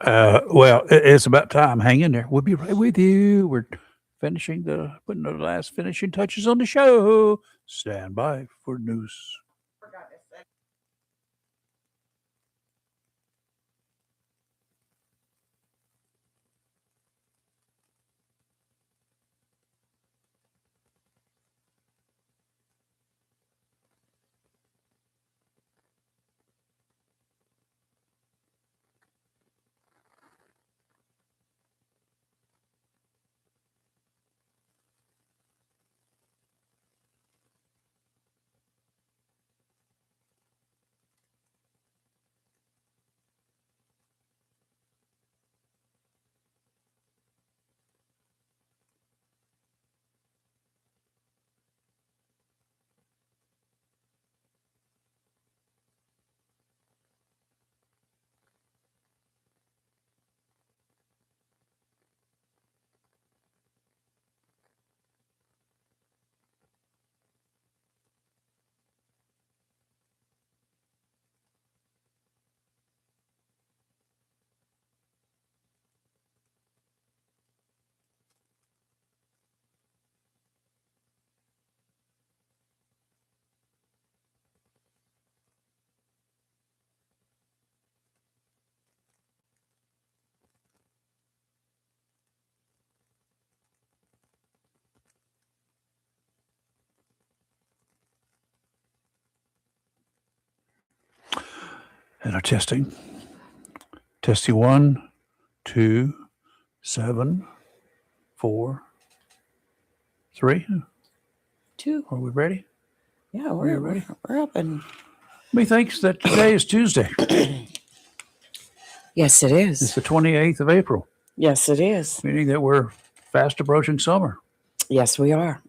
Well, it's about time. Hang in there. We'll be right with you. We're putting the last finishing touches on the show. Stand by for news. And our testing. Testing 1, 2, 7, 4, 3. 2. Are we ready? Yeah, Are you we're ready? We're up and Methinks that today is Tuesday. yes, it It's is. the 28th of April, Yes, it is. meaning that we're fast approaching summer. Yes, we are.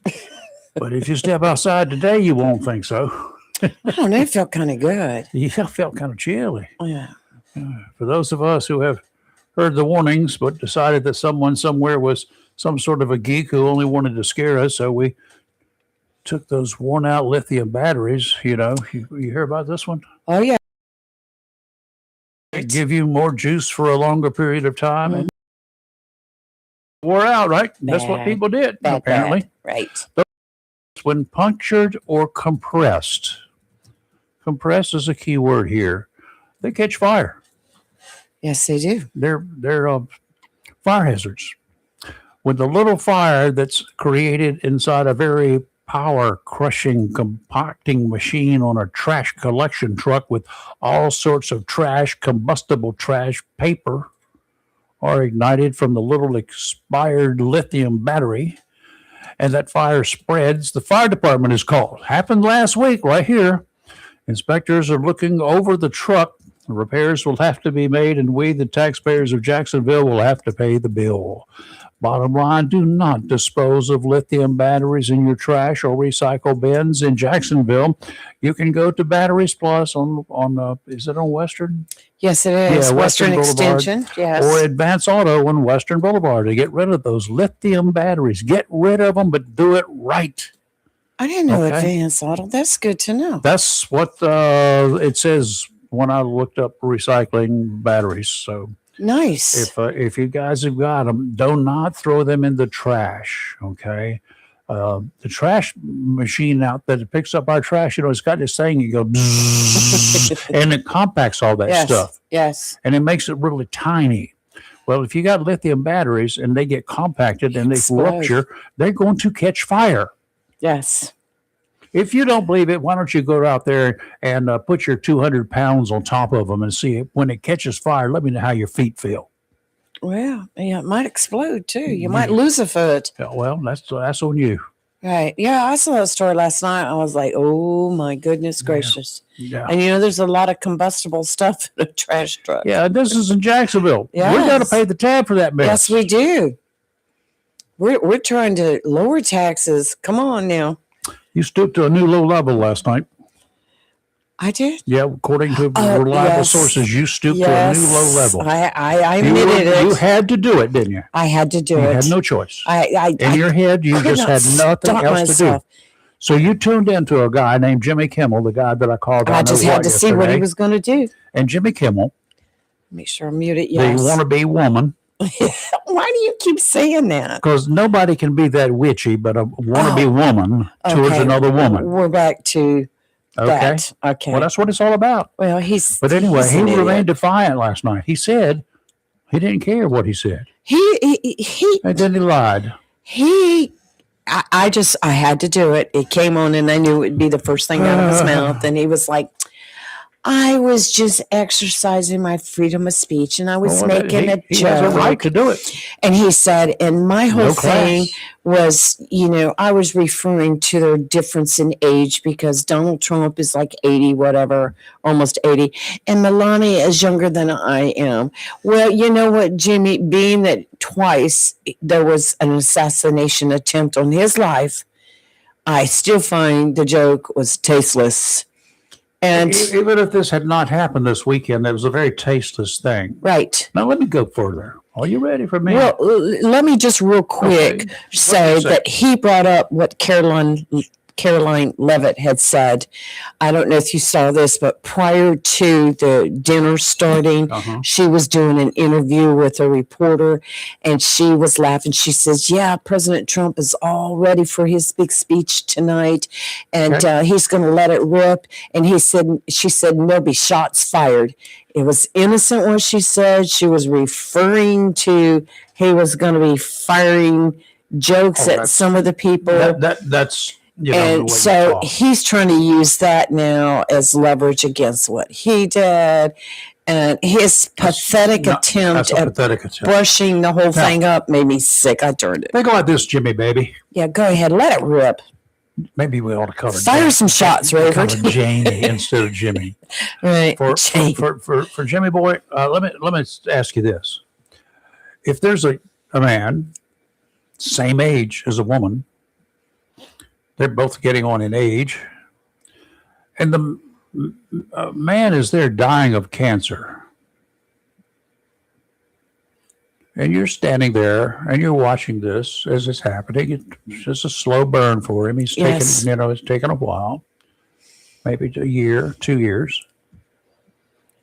But if you step outside today, you won't think so. I don't know. It felt kind of good. Yeah, felt kind of chilly. Yeah. For those of us who have heard the warnings, but decided that someone somewhere was some sort of a geek who only wanted to scare us, so we took those worn out lithium batteries. You hear about this one? Oh yeah. They give you more juice for a longer period of time and wore out, right? That's what Bad. people did, Bad, apparently. bad. Right. When punctured or compressed, compressed is a key word here, they catch fire. Yes, they do. They're fire hazards. With the little fire that's created inside a very power crushing compacting machine on a trash collection truck with all sorts of trash, combustible trash, paper, are ignited from the little expired lithium battery, and that fire spreads, the fire department is called. Happened last week right here. Inspectors are looking over the truck. Repairs will have to be made, and we, the taxpayers of Jacksonville, will have to pay the bill. Bottom line, do not dispose of lithium batteries in your trash or recycle bins in Jacksonville. You can go to Batteries Plus on is it on Western? Yes, it is. Yeah, Western Boulevard. Extension. Yes. Or Advance Auto on Western Boulevard to get rid of those lithium batteries. Get rid of them, but do it right. I didn't know Okay. Advance Auto. That's good to know. That's what it says when I looked up recycling batteries. So Nice. if you guys have got them, do not throw them in the trash. Okay. The trash machine out there that picks up our trash, it's got this thing, you go, and it compacts all that Yes. stuff, Yes. and it makes it really tiny. Well, if you got lithium batteries and they get compacted and they Explode. rupture, they're going to catch fire. Yes. If you don't believe it, why don't you go out there and put your 200 pounds on top of them and see it. When it catches fire, let me know how your feet feel. Well, yeah, it might explode too. You might lose a foot. Yeah, well, that's on you. Right. Yeah, I saw that story last night. I was like, oh my goodness gracious. Yeah. And there's a lot of combustible stuff in a trash truck. Yeah, this is in Jacksonville. We Yes. got to pay the tab for that mess. Yes, we do. We're trying to lower taxes. Come on now. You stooped to a new low level last night. I did. Yeah, according to Oh, reliable yes. sources, you stooped Yes. to a new low level. I You admitted it. You had to do it, didn't you? I had to do You it. had no choice. I In your head, you could just not had nothing stop else myself. to do. So you tuned into a guy named Jimmy Kimmel, the guy that I called. I just had to see what he yesterday. was going to do. And Jimmy Kimmel Make sure I mute it. the Yes. wannabe woman, Why do you keep saying that? because nobody can be that witchy, but a wannabe woman towards Okay. another woman. We're back to Okay. that. Okay. Well, that's what it's all about. Well, he's. But anyway, he's he an remained idiot. defiant last night. He said he didn't care what he said. He And then he lied. I had to do it. It came on and I knew it would be the first thing out of his mouth. And he was like, I was just exercising my freedom of speech and I was making a he joke. has a right to do it. And he said, and my whole No thing class. was, I was referring to their difference in age because Donald Trump is like 80, whatever, almost 80. And Melania is younger than I am. Well, you know what, Jimmy, being that twice there was an assassination attempt on his life, I still find the joke was tasteless. And Even if this had not happened this weekend, it was a very tasteless thing. right. Now, let me go further. Are you ready for me? Well, let me just real quick Okay. say say? that he brought up what Caroline Levitt had said. I don't know if you saw this, but prior to the dinner starting, she was doing an interview with a reporter and she was laughing. She says, yeah, President Trump is all ready for his big speech tonight and he's going to let it rip. And she said, there'll be shots fired. It was innocent what she said. She was referring to he was going to be firing jokes at some of the people. That's and so he's trying to use that now as leverage against what he did. And his pathetic attempt at brushing the whole thing up made me sick. I turned it. Think like this, Jimmy, baby. Yeah, go ahead. Let it rip. Maybe we ought to cover Fire some shots, Rayford. Cover Janie instead of Jimmy. Right. For Jimmy boy, let me ask you this. If there's a man, same age as a woman, they're both getting on in age, and the man is there dying of cancer. And you're standing there and you're watching this as it's happening. It's just a slow burn for him. He's taking, it's taken a while, maybe a year, 2 years.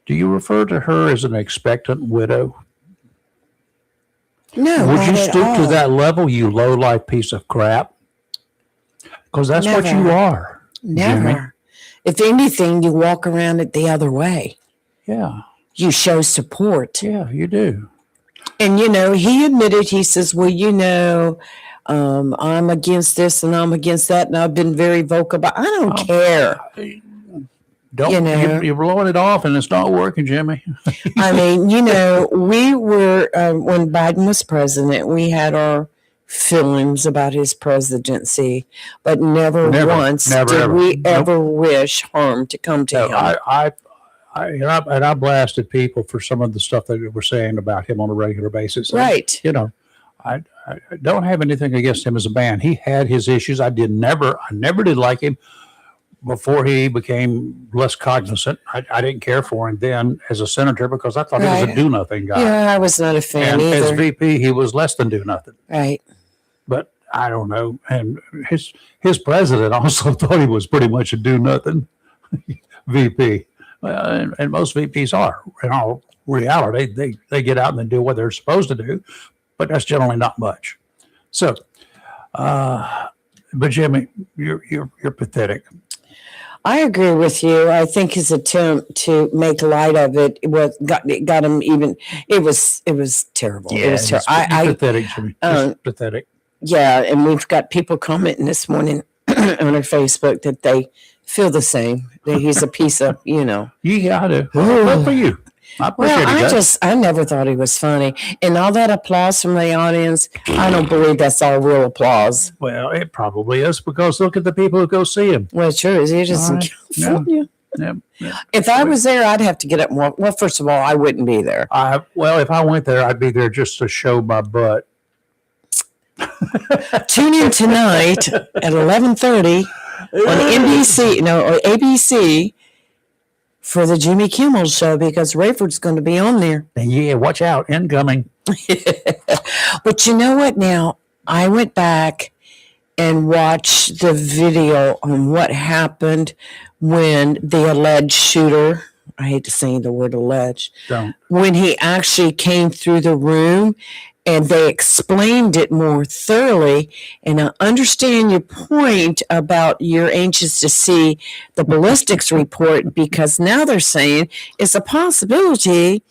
Do you refer to her as an expectant widow? No. Would you stoop to that level, you low-life piece of crap? Because that's what you are. Never. Jimmy. If anything, you walk around it the other way. Yeah. You show support. Yeah, you do. And, he admitted, he says, well, I'm against this and I'm against that. And I've been very vocal about I don't care. You're blowing it off and it's not working, Jimmy. I mean, we were, when Biden was president, we had our feelings about his presidency, but never once did we ever wish harm to come to him. I blasted people for some of the stuff that they were saying about him on a regular basis. Right. And, I don't have anything against him as a man. He had his issues. I never did like him before he became less cognizant. I didn't care for him then as a senator because I thought he was a do-nothing guy. Yeah, I was not a fan and either. As VP, he was less than do-nothing. Right. But I don't know. And his president also thought he was pretty much a do-nothing VP. And most VPs are. In all reality, they get out and they do what they're supposed to do, but that's generally not much. So, but Jimmy, you're pathetic. I agree with you. I think his attempt to make light of it got him even. It was terrible. Yeah, it was terrible. Pathetic, Jimmy. Just pathetic. Yeah, and we've got people commenting this morning on our Facebook that they feel the same. That he's a piece of, Yeah, I do. Good for you. I appreciate it. I never thought he was funny. And all that applause from the audience, I don't believe that's all real applause. Well, it probably is because look at the people who go see him. Well, it sure is. He's just in California. Yeah. If I was there, I'd have to get up and walk. Well, first of all, I wouldn't be there. If I went there, I'd be there just to show my butt. Tune in tonight at 11:30 on NBC, or ABC for the Jimmy Kimmel Show because Rayford's going to be on there. Yeah, watch out, incoming. But you know what? Now I went back and watched the video on what happened when the alleged shooter I hate to say the word alleged, Don't. when he actually came through the room and they explained it more thoroughly. And I understand your point about you're anxious to see the ballistics report, because now they're saying it's a possibility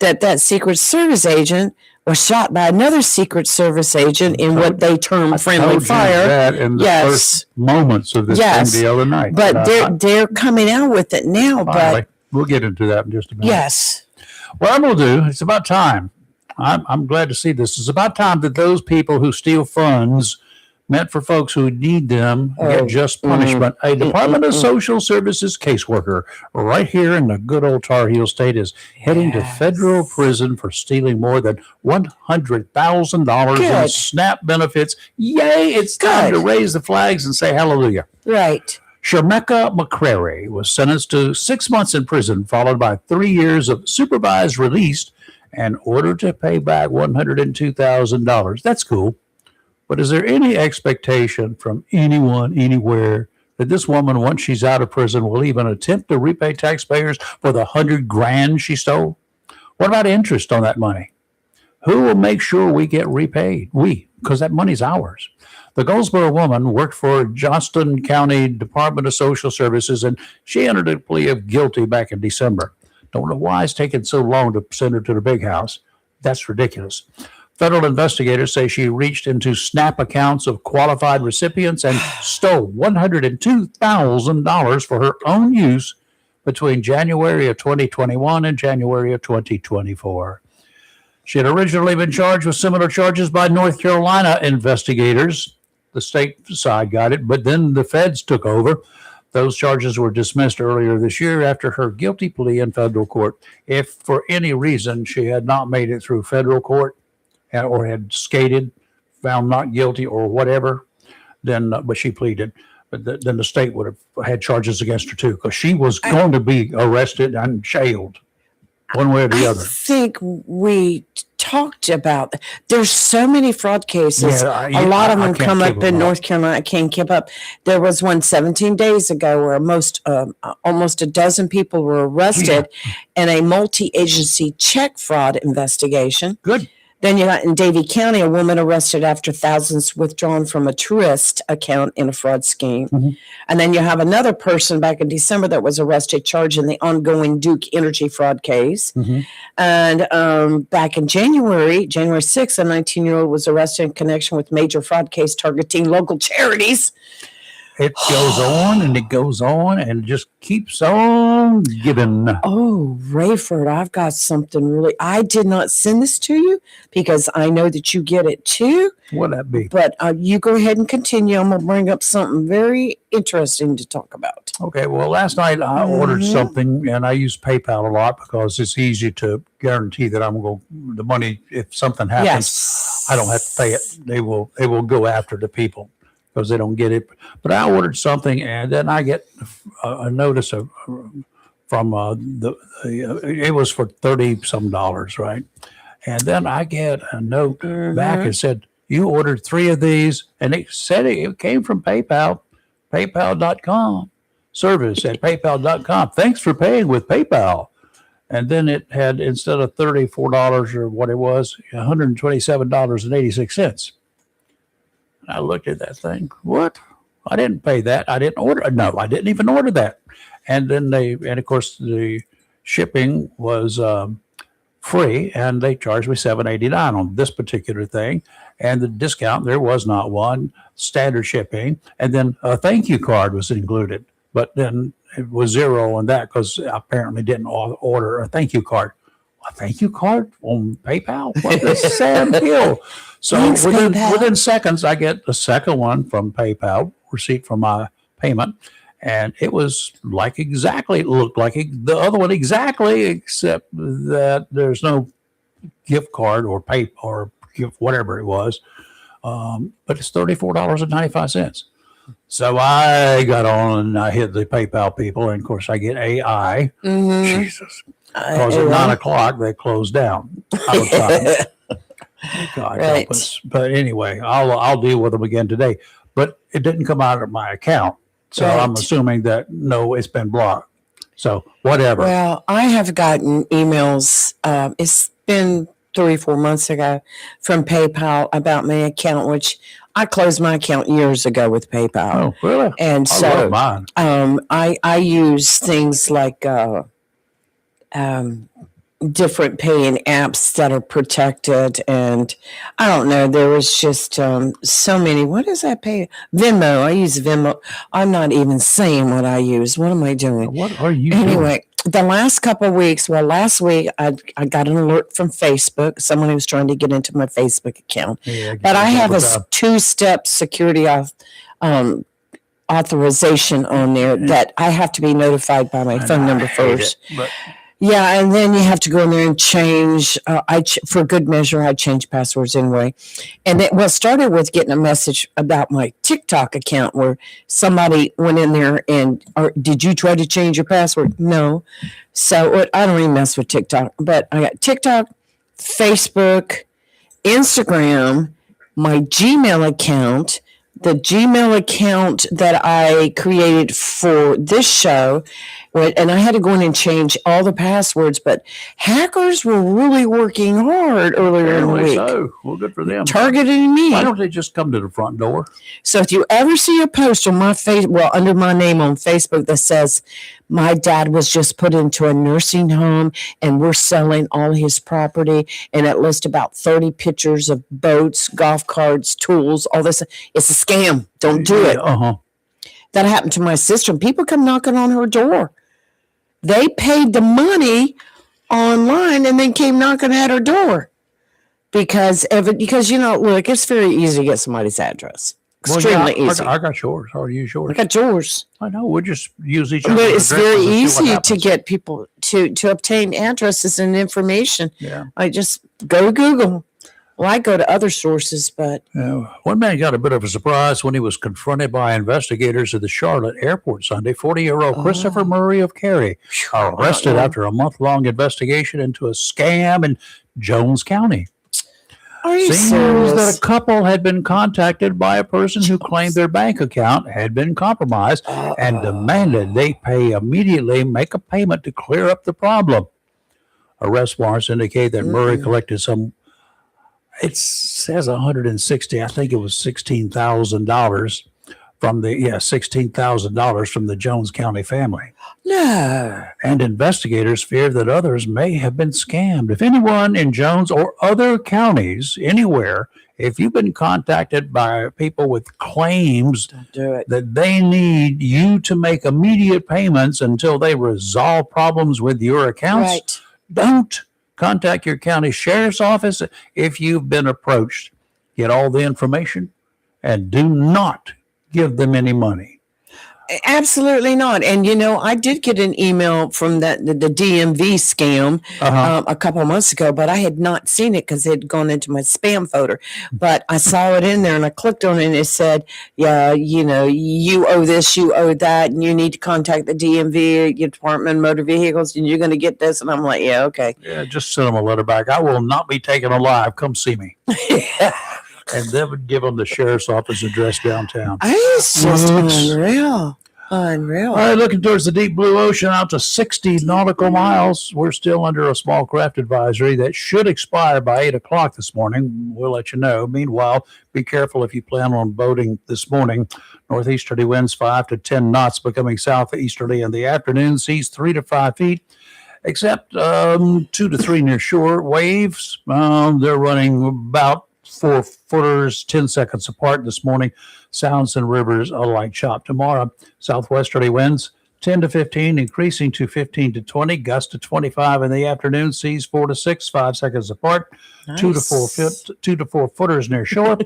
that that Secret Service agent was shot by another Secret Service agent in what they term friendly Told you fire. that in the first moments of this thing the other night. But they're coming out with it now. Finally, But we'll get into that in just a minute. yes. What I'm going to do, it's about time. I'm glad to see this. It's about time that those people who steal funds meant for folks who need them get just punishment. A Department of Social Services caseworker right here in the good old Tar Heel state is heading to federal prison for stealing more than $100,000 in SNAP benefits. Yay, it's time to raise the flags and say hallelujah. Right. Shermeka McCrary was sentenced to 6 months in prison, followed by 3 years of supervised release and ordered to pay back $102,000. That's cool. But is there any expectation from anyone, anywhere, that this woman, once she's out of prison, will even attempt to repay taxpayers for the $100,000 she stole? What about interest on that money? Who will make sure we get repaid? We, because that money's ours. The Goldsboro woman worked for Johnston County Department of Social Services, and she entered a plea of guilty back in December. Don't know why it's taken so long to send her to the big house. That's ridiculous. Federal investigators say she reached into SNAP accounts of qualified recipients and stole $102,000 for her own use between January of 2021 and January of 2024. She had originally been charged with similar charges by North Carolina investigators. The state side got it, but then the feds took over. Those charges were dismissed earlier this year after her guilty plea in federal court. If for any reason she had not made it through federal court or had skated, found not guilty or whatever, then but she pleaded. But then the state would have had charges against her too, because she was going to be arrested and jailed, one way or the other. I think we talked about, there's so many fraud cases. A lot of them come up in North Carolina. I can't keep up. There was one 17 days ago where almost a dozen people were arrested in a multi-agency check fraud investigation. Good. Then you got in Davie County, a woman arrested after thousands withdrawn from a tourist account in a fraud scheme. Mm-hmm. And then you have another person back in December that was arrested, charged in the ongoing Duke Energy fraud case. Mm-hmm. And back in January 6th, a 19-year-old was arrested in connection with major fraud case targeting local charities. It goes on and it goes on and just keeps on giving. Oh, Rayford, I've got something really. I did not send this to you because I know that you get it too. What'd that be? But you go ahead and continue. I'm going to bring up something very interesting to talk about. Okay, well, last night I ordered something, and I use PayPal a lot because it's easy to guarantee that I'm going to, the money, if something happens, I don't have to pay it. They will go after the people, because they don't get it. But I ordered something, and then I get a notice from it was for $30-some, right? And then I get a note back and said, you ordered 3 of these, and it said it came from PayPal, paypal.com, service at paypal.com. Thanks for paying with PayPal. And then it had, instead of $34 or what it was, $127.86. I looked at that thing. What? I didn't pay that. I didn't order. No, I didn't even order that. And then and of course the shipping was free, and they charged me $7.89 on this particular thing. And the discount, there was not one, standard shipping. And then a thank you card was included, but then it was zero on that because I apparently didn't order a thank you card. A thank you card on PayPal? What the Sam Hill? So within seconds, I get the second one from PayPal, receipt for my payment. And it was like exactly, it looked like the other one exactly, except that there's no gift card or pay or gift, whatever it was. But it's $34.95. So I got on and I hit the PayPal people. And of course, I get AI. Mm-hmm. Jesus. Because at 9 o'clock, they close down out of time. God help us. But anyway, I'll deal with them again today. But it didn't come out of my account. So I'm assuming that, no, it's been blocked. So whatever. Well, I have gotten emails. It's been 3-4 months ago from PayPal about my account, which I closed my account years ago with PayPal. Oh, really? And I so love mine. I use things like different paying apps that are protected, and I don't know, there was just so many. What does that pay? Venmo. I use Venmo. I'm not even saying what I use. What am I doing? What are you doing? Anyway, the last couple of weeks, well, last week I got an alert from Facebook, someone who was trying to get into my Facebook account. Yeah, But I have a 2-step security authorization on there that I have to be notified by my phone number first. Yeah, and then you have to go in there and change. For good measure, I change passwords anyway. And it started with getting a message about my TikTok account where somebody went in there and, did you try to change your password? No. So I don't even mess with TikTok. But I got TikTok, Facebook, Instagram, my Gmail account, the Gmail account that I created for this show, and I had to go in and change all the passwords, but hackers were really working hard earlier in the week. So, well, good for them. Targeting me. Why don't they just come to the front door? So if you ever see a post on my under my name on Facebook that says, my dad was just put into a nursing home and we're selling all his property, and it lists about 30 pictures of boats, golf carts, tools, all this, it's a scam. Don't do it. That happened to my sister. People come knocking on her door. They paid the money online and then came knocking at her door because look, it's very easy to get somebody's address. Extremely easy. I got yours. I'll use yours. I got yours. I know. We'll just use each other. But it's very easy to get people to obtain addresses and information. Yeah. I just go to Google. Well, I go to other sources, but... One man got a bit of a surprise when he was confronted by investigators at the Charlotte airport Sunday. 40-year-old Christopher Murray of Cary arrested after a month-long investigation into a scam in Jones County. Are you Seems serious? that a couple had been contacted by a person who claimed their bank account had been compromised and demanded they make a payment to clear up the problem. Arrest warrants indicate that Murray collected it says 160, I think it was $16,000 from $16,000 from the Jones County family. No. And investigators fear that others may have been scammed. If anyone in Jones or other counties anywhere, if you've been contacted by people with claims that they need you to make immediate payments until they resolve problems with your accounts, don't contact your county sheriff's office if you've been approached. Get all the information and do not give them any money. Absolutely not. And, I did get an email from the DMV scam a couple of months ago, but I had not seen it because it had gone into my spam folder. But I saw it in there and I clicked on it and it said, you owe this, you owe that, and you need to contact the DMV, your Department of Motor Vehicles, and you're going to get this. And I'm like, yeah, okay. Yeah, just send them a letter back. I will not be taken alive. Come see me. And they would give them the sheriff's office address downtown. It's just unreal. Unreal. All right, looking towards the deep blue ocean out to 60 nautical miles. We're still under a small craft advisory that should expire by 8 o'clock this morning. We'll let you know. Meanwhile, be careful if you plan on boating this morning. Northeasterly winds 5 to 10 knots, becoming southeasterly in the afternoon. Seas 3 to 5 feet. Except 2 to 3 near shore. Waves, they're running about 4 footers, 10 seconds apart this morning. Sounds and rivers a light chop. Tomorrow, southwesterly winds 10 to 15, increasing to 15 to 20, gusts to 25 in the afternoon. Seas 4 to 6, 5 seconds apart. Nice. 2 to 4 footers near shore.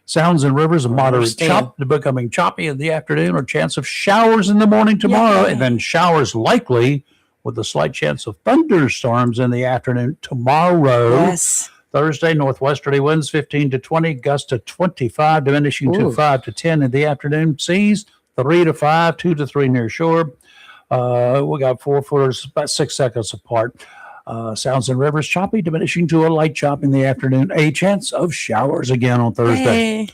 Sounds and rivers a moderate chop, becoming choppy in the afternoon, or chance of showers in the morning tomorrow, and then showers likely with a slight chance of thunderstorms in the afternoon tomorrow. Yes. Thursday, northwesterly winds 15 to 20, gusts to 25, diminishing to 5 to 10 in the afternoon. Seas 3 to 5, 2 to 3 near shore. We got 4 footers about 6 seconds apart. Sounds and rivers choppy, diminishing to a light chop in the afternoon. A chance of showers again on Thursday.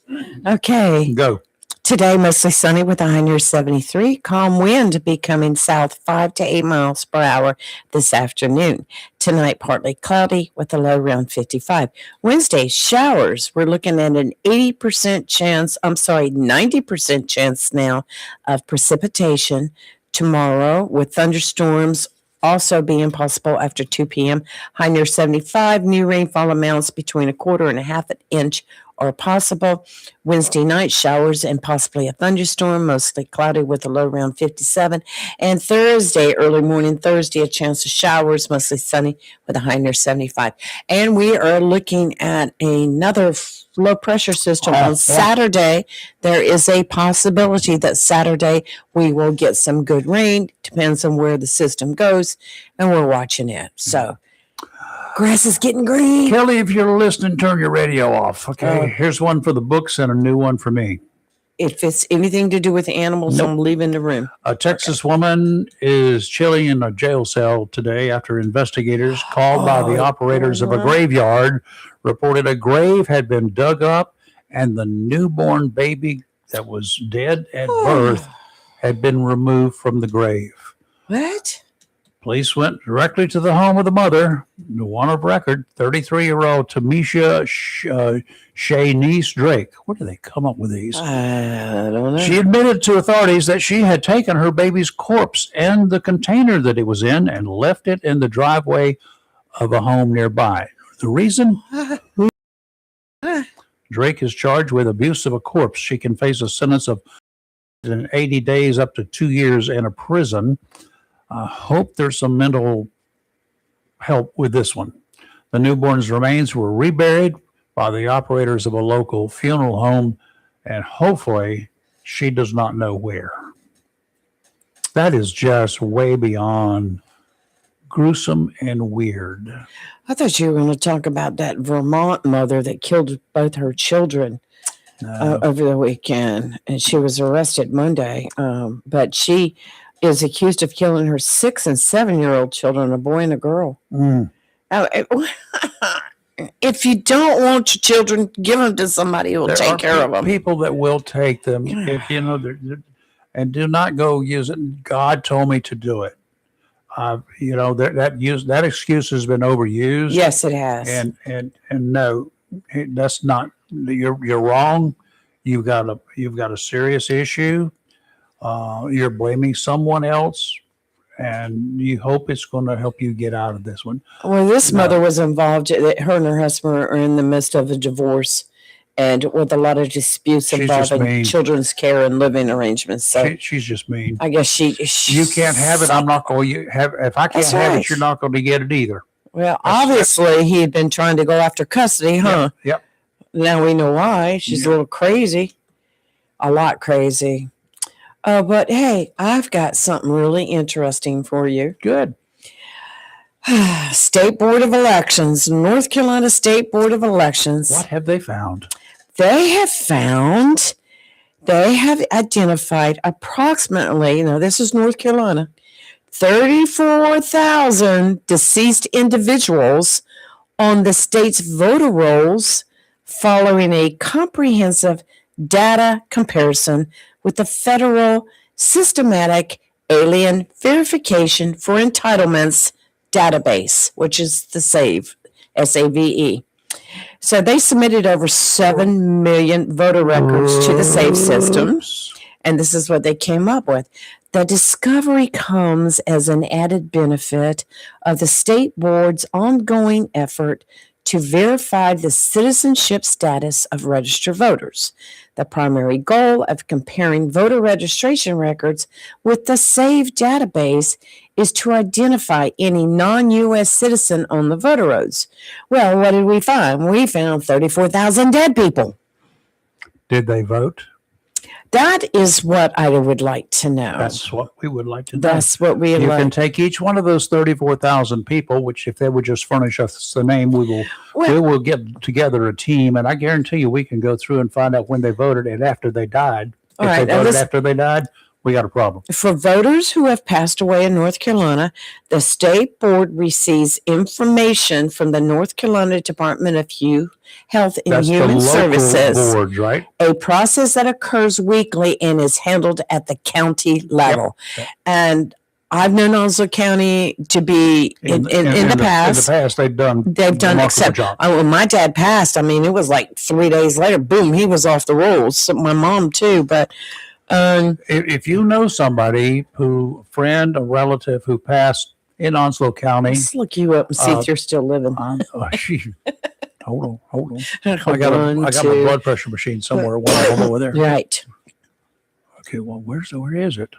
Hey. Okay. Go. Today, mostly sunny with a high near 73. Calm wind becoming south 5 to 8 miles per hour this afternoon. Tonight, partly cloudy with a low around 55. Wednesday, showers. We're looking at an 90% chance now of precipitation tomorrow, with thunderstorms also being possible after 2 p.m. High near 75. New rainfall amounts between a quarter and a half an inch are possible. Wednesday night, showers and possibly a thunderstorm, mostly cloudy with a low around 57. And Thursday, early morning Thursday, a chance of showers, mostly sunny with a high near 75. And we are looking at another low pressure system on Saturday. There is a possibility that Saturday we will get some good rain. Depends on where the system goes, and we're watching it. So grass is getting green. Kelly, if you're listening, turn your radio off. Okay, here's one for the books and a new one for me. If it's anything to do with animals, I'm leaving the room. A Texas woman is chilling in a jail cell today after investigators called by the operators of a graveyard reported a grave had been dug up and the newborn baby that was dead at birth had been removed from the grave. What? Police went directly to the home of the mother, the one of record, 33-year-old Tamisha Shanice Drake. Where do they come up with these? I don't know. She admitted to authorities that she had taken her baby's corpse and the container that it was in and left it in the driveway of a home nearby. The reason? Drake is charged with abuse of a corpse. She can face a sentence of 80 days up to 2 years in a prison. I hope there's some mental help with this one. The newborn's remains were reburied by the operators of a local funeral home, and hopefully she does not know where. That is just way beyond gruesome and weird. I thought you were going to talk about that Vermont mother that killed both her children over the weekend, and she was arrested Monday. But she is accused of killing her 6 and 7-year-old children, a boy and a girl. If you don't want your children, give them to somebody who will take care of them. People that will take them, if you know, and do not go use it. God told me to do it. You know, that excuse has been overused. Yes, it has. And no, that's not. You're wrong. You've got a serious issue. You're blaming someone else, and you hope it's going to help you get out of this one. Well, this mother was involved. Her and her husband are in the midst of a divorce, and with a lot of disputes involving children's care and living arrangements. So she's just mean. I guess you can't have it. I'm not going to have. If I can't have it, you're not going to get it either. Well, obviously he had been trying to go after custody, huh? Yep. Now we know why. She's a little crazy, a lot crazy. But hey, I've got something really interesting for you. Good. State Board of Elections, North Carolina State Board of Elections. What have they found? They have identified approximately, now this is North Carolina, 34,000 deceased individuals on the state's voter rolls following a comprehensive data comparison with the Federal Systematic Alien Verification for Entitlements database, which is the SAVE, S-A-V-E. So they submitted over 7 million voter records to the SAVE system, and this is what they came up with. The discovery comes as an added benefit of the state board's ongoing effort to verify the citizenship status of registered voters. The primary goal of comparing voter registration records with the SAVE database is to identify any non-U.S. citizen on the voter rolls. Well, what did we find? We found 34,000 dead people. Did they vote? That is what I would like to know. That's what we would like to know. That's what we You like. can take each one of those 34,000 people, which if they would just furnish us the name, we will get together a team, and I guarantee you we can go through and find out when they voted and after they died. All If right, they voted after they died, we got a problem. For voters who have passed away in North Carolina, the state board receives information from the North Carolina Department of Health and That's Human the local Services, boards, right? a process that occurs weekly and is handled at the county level. Yep. And I've known Onslow County to be in the past. In the past, they've done Except job. when my dad passed, I mean, it was like 3 days later, boom, he was off the rolls. So my mom too, but if you know somebody a friend, a relative who passed in Onslow County, let's look you up and see if you're still living. Hold on. I I got my blood pressure machine somewhere. One of them over there. Right. Okay. Well, where is it?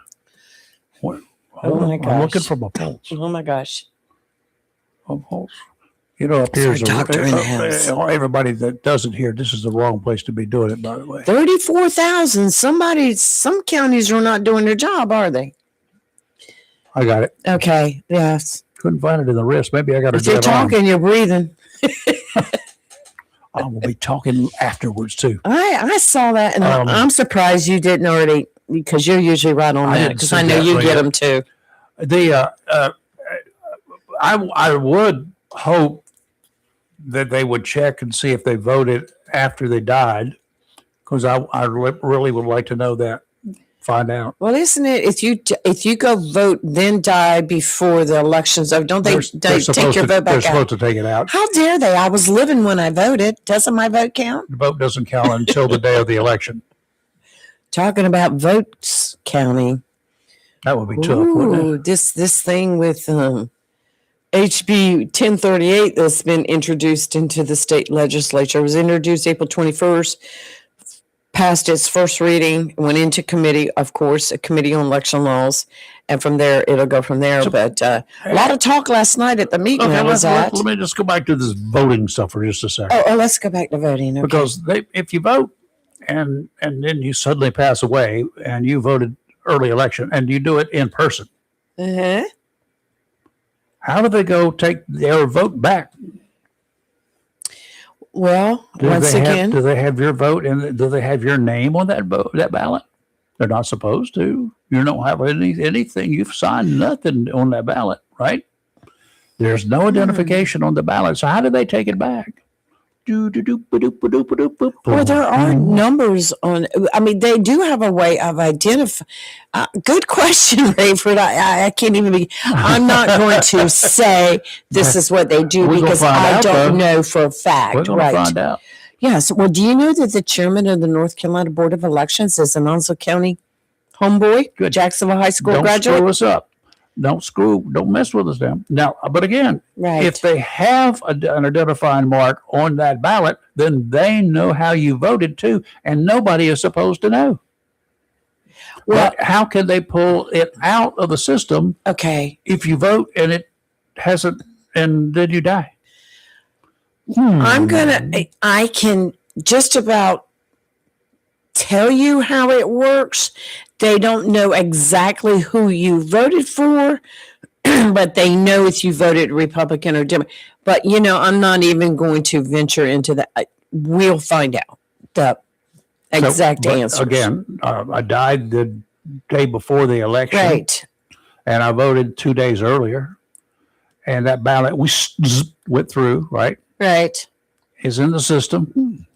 My gosh. I'm looking for my pulse. Oh my gosh. My pulse. You know, up here is doctor in the house. Everybody that doesn't hear, this is the wrong place to be doing it, by the way. 34,000. Some counties are not doing their job, are they? I got it. Okay. Yes. Couldn't find it in the wrist. Maybe I got to If do you're it talking, you're breathing. I will be talking afterwards too. I saw that, and I'm surprised you didn't already, because you're usually right on that, because I know you get them too. I would hope that they would check and see if they voted after they died, because I really would like to know that. Find out. Well, isn't it if you go vote then die before the election's over? Don't they take your vote back out? They're supposed to take it out. How dare they? I was living when I voted. Doesn't my vote count? The vote doesn't count until the day of the election. Talking about votes counting. That would be tough, wouldn't it? This thing with HB 1038 that's been introduced into the state legislature. It was introduced April 21st. Passed its first reading, went into committee, of course, a committee on election laws, and from there it'll go from there. But a lot of talk last night at the meeting I was at. Let me just go back to this voting stuff for just a second. Oh, let's go back to voting. Okay. Because if you vote and then you suddenly pass away and you voted early election and you do it in person, how do they go take their vote back? Well, do they have your vote and do they have your name on that ballot? They're not supposed to. You don't have anything. You've signed nothing on that ballot, right? There's no identification on the ballot. So how do they take it back? Well, there are numbers on. I mean, they do have a way of identifying. Good question, Rayford. I can't even be. I'm not going to say this is what they do because I don't know for a fact. We're going to find out. Yes. Well, do you know that the chairman of the North Carolina Board of Elections is an Onslow County homeboy, Good. Jacksonville High School graduate? Don't screw us up. Don't mess with us now. Now, but again, if they have an identifying mark on that ballot, then they know how you voted too, and nobody is supposed to know. Well, but how can they pull it out of the system? Okay. If you vote and it hasn't, and then you die. I can just about tell you how it works. They don't know exactly who you voted for, but they know if you voted Republican or Democrat. But, I'm not even going to venture into that. We'll find out the exact answer. Again, I died the day before the election. Right. And I voted 2 days earlier. And that ballot went through, right? Right. Is in the system.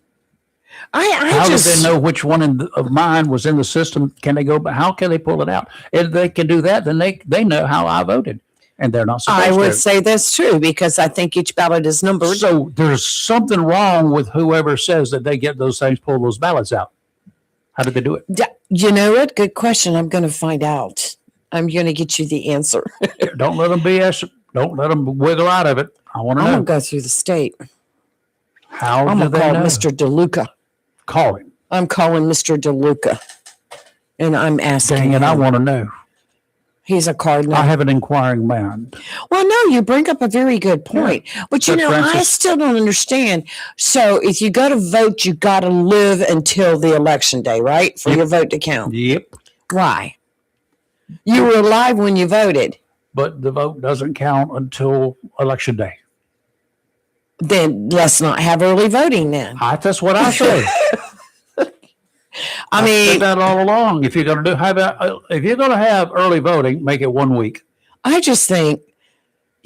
How do they know which one of mine was in the system? Can they go? How can they pull it out? If they can do that, then they know how I voted, and they're not supposed to. I would say that's true because I think each ballot is numbered. So there's something wrong with whoever says that they get those things, pull those ballots out. How did they do it? You know what? Good question. I'm going to find out. I'm going to get you the answer. Don't let them BS. Don't let them wiggle out of it. I want to know. I'm going to go through the state. I'm going to call Mr. DeLuca. Call him. I'm calling Mr. DeLuca, and I'm asking Dang it, him. I want to know. He's a cardinal. I have an inquiring mind. Well, no, you bring up a very good point. Yeah. But, I still don't understand. So if you go to vote, you got to live until the election day, right? For your vote to count. Yep. Why? You were alive when you voted. But the vote doesn't count until election day. Then let's not have early voting then. That's what I say. I I've said mean, that all along. If you're going to have early voting, make it 1 week. I just think,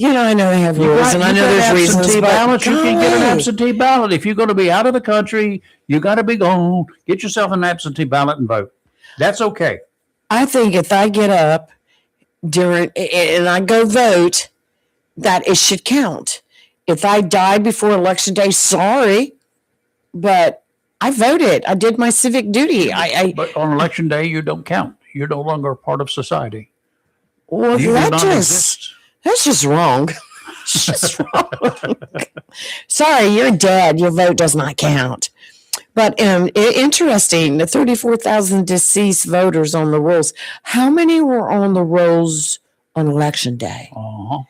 I know they have rules, and I know there's reasons, absentee but ballots. You can get an golly. absentee ballot. If you're going to be out of the country, you got to be gone. Get yourself an absentee ballot and vote. That's okay. I think if I get up and I go vote, that it should count. If I died before election day, sorry, but I voted. I did my civic duty. But on election day, you don't count. You're no longer a part of society. Well, You do not exist. that's just wrong. It's just wrong. Sorry, you're dead. Your vote does not count. But interesting, the 34,000 deceased voters on the rolls. How many were on the rolls on election day? Uh-huh.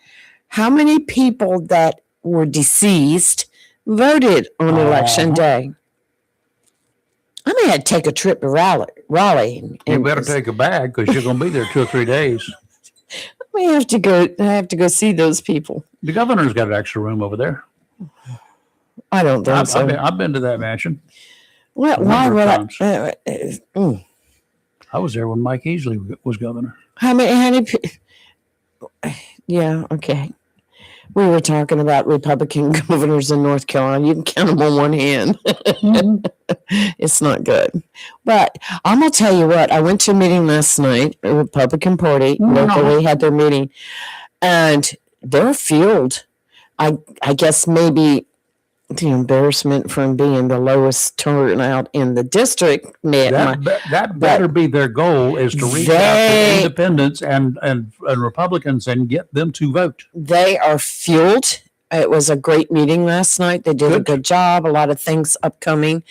How many people that were deceased voted on election day? I may have to take a trip to Raleigh. You better take a bag because you're going to be there 2 or 3 days. I have to go see those people. The governor's got an extra room over there. I don't think so. I've been to that mansion. Well, why would I was there when Mike Easley was governor. How many yeah, okay. We were talking about Republican governors in North Carolina. You can count them on one hand. It's not good. But I'm going to tell you what. I went to a meeting last night. The Republican Party locally had their meeting. And they're fueled. I guess maybe the embarrassment from being the lowest turnout in the district. That better be their goal, is to reach out to independents and Republicans and get them to vote. They are fueled. It was a great meeting last night. They did a good job. A lot of things upcoming.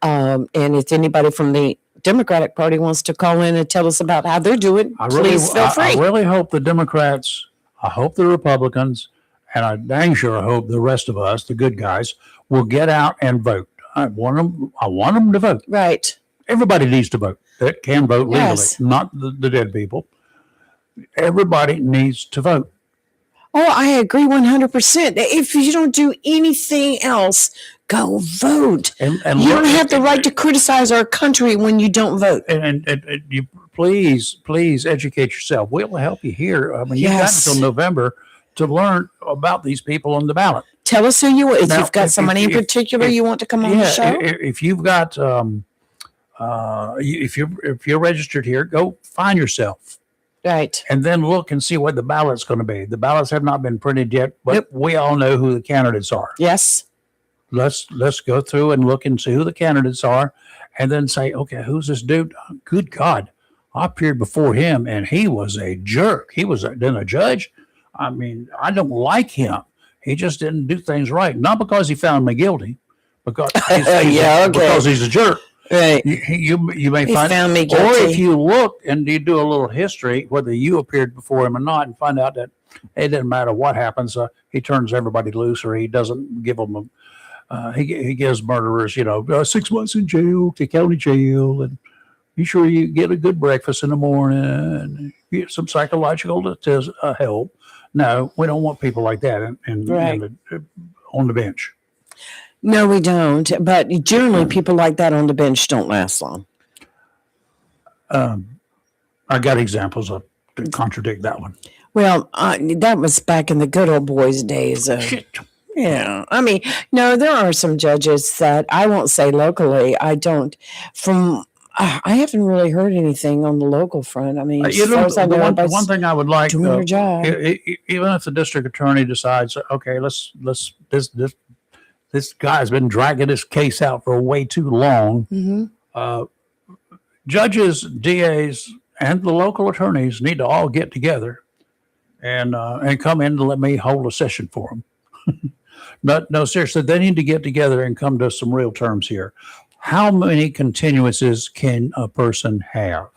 And if anybody from the Democratic Party wants to call in and tell us about how they're doing, please feel free. I really hope the Democrats, I hope the Republicans, and I dang sure hope the rest of us, the good guys, will get out and vote. I want them to vote. Right. Everybody needs to vote that can vote legally, not the dead people. Everybody needs to vote. Oh, I agree 100%. If you don't do anything else, go vote. And you don't have the right to criticize our country when you don't vote. And you please educate yourself. We'll help you here. I mean, you've got until November to learn about these people on the ballot. Tell us who you are. If you've got somebody in particular you want to come on the show. If you've got, if you're registered here, go find yourself. Right. And then look and see what the ballot's going to be. The ballots have not been printed yet, but we all know who the candidates are. Yes. Let's go through and look and see who the candidates are, and then say, okay, who's this dude? Good God, I appeared before him, and he was a jerk. He was then a judge. I mean, I don't like him. He just didn't do things right. Not because he found me guilty, because because he's a jerk. Right. You may find found me guilty. Or if you look and you do a little history, whether you appeared before him or not, and find out that it doesn't matter what happens, he turns everybody loose, or he doesn't give them he gives murderers, 6 months in jail, to county jail, and be sure you get a good breakfast in the morning, and get some psychological help. No, we don't want people like that on the bench. No, we don't. But generally, people like that on the bench don't last long. I got examples to contradict that one. Well, that was back in the good old boys' days. Shit. Yeah. I mean, no, there are some judges that I won't say locally. I haven't really heard anything on the local front. I mean, the one thing I would like, doing their job. Even if the district attorney decides, okay, this guy's been dragging this case out for way too long. Mm-hmm. Judges, DAs, and the local attorneys need to all get together and come in and let me hold a session for them. But no, seriously, they need to get together and come to some real terms here. How many continuances can a person have?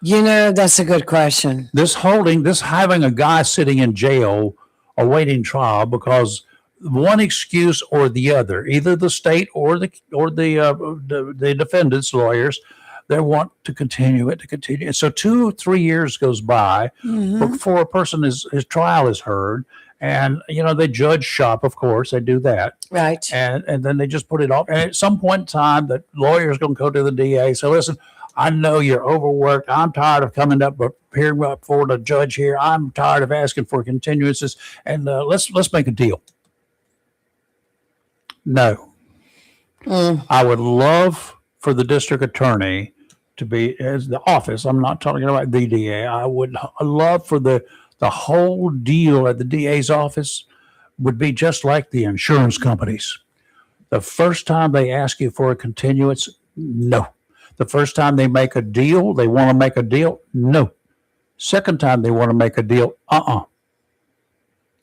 That's a good question. This having a guy sitting in jail awaiting trial because one excuse or the other, either the state or the defendant's lawyers, they want to continue it. So 2 or 3 years goes by before a person his trial is heard, And, they judge shop, of course, they do that. Right. And then they just put it off. And at some point in time, the lawyer's going to go to the DA. So listen, I know you're overworked. I'm tired of coming up, appearing up for the judge here. I'm tired of asking for continuances. And let's make a deal. No. I would love for the district attorney to be as the office. I'm not talking about the DA. I would love for the whole deal at the DA's office would be just like the insurance companies. The first time they ask you for a continuance, no. The first time they make a deal, they want to make a deal, no. Second time they want to make a deal,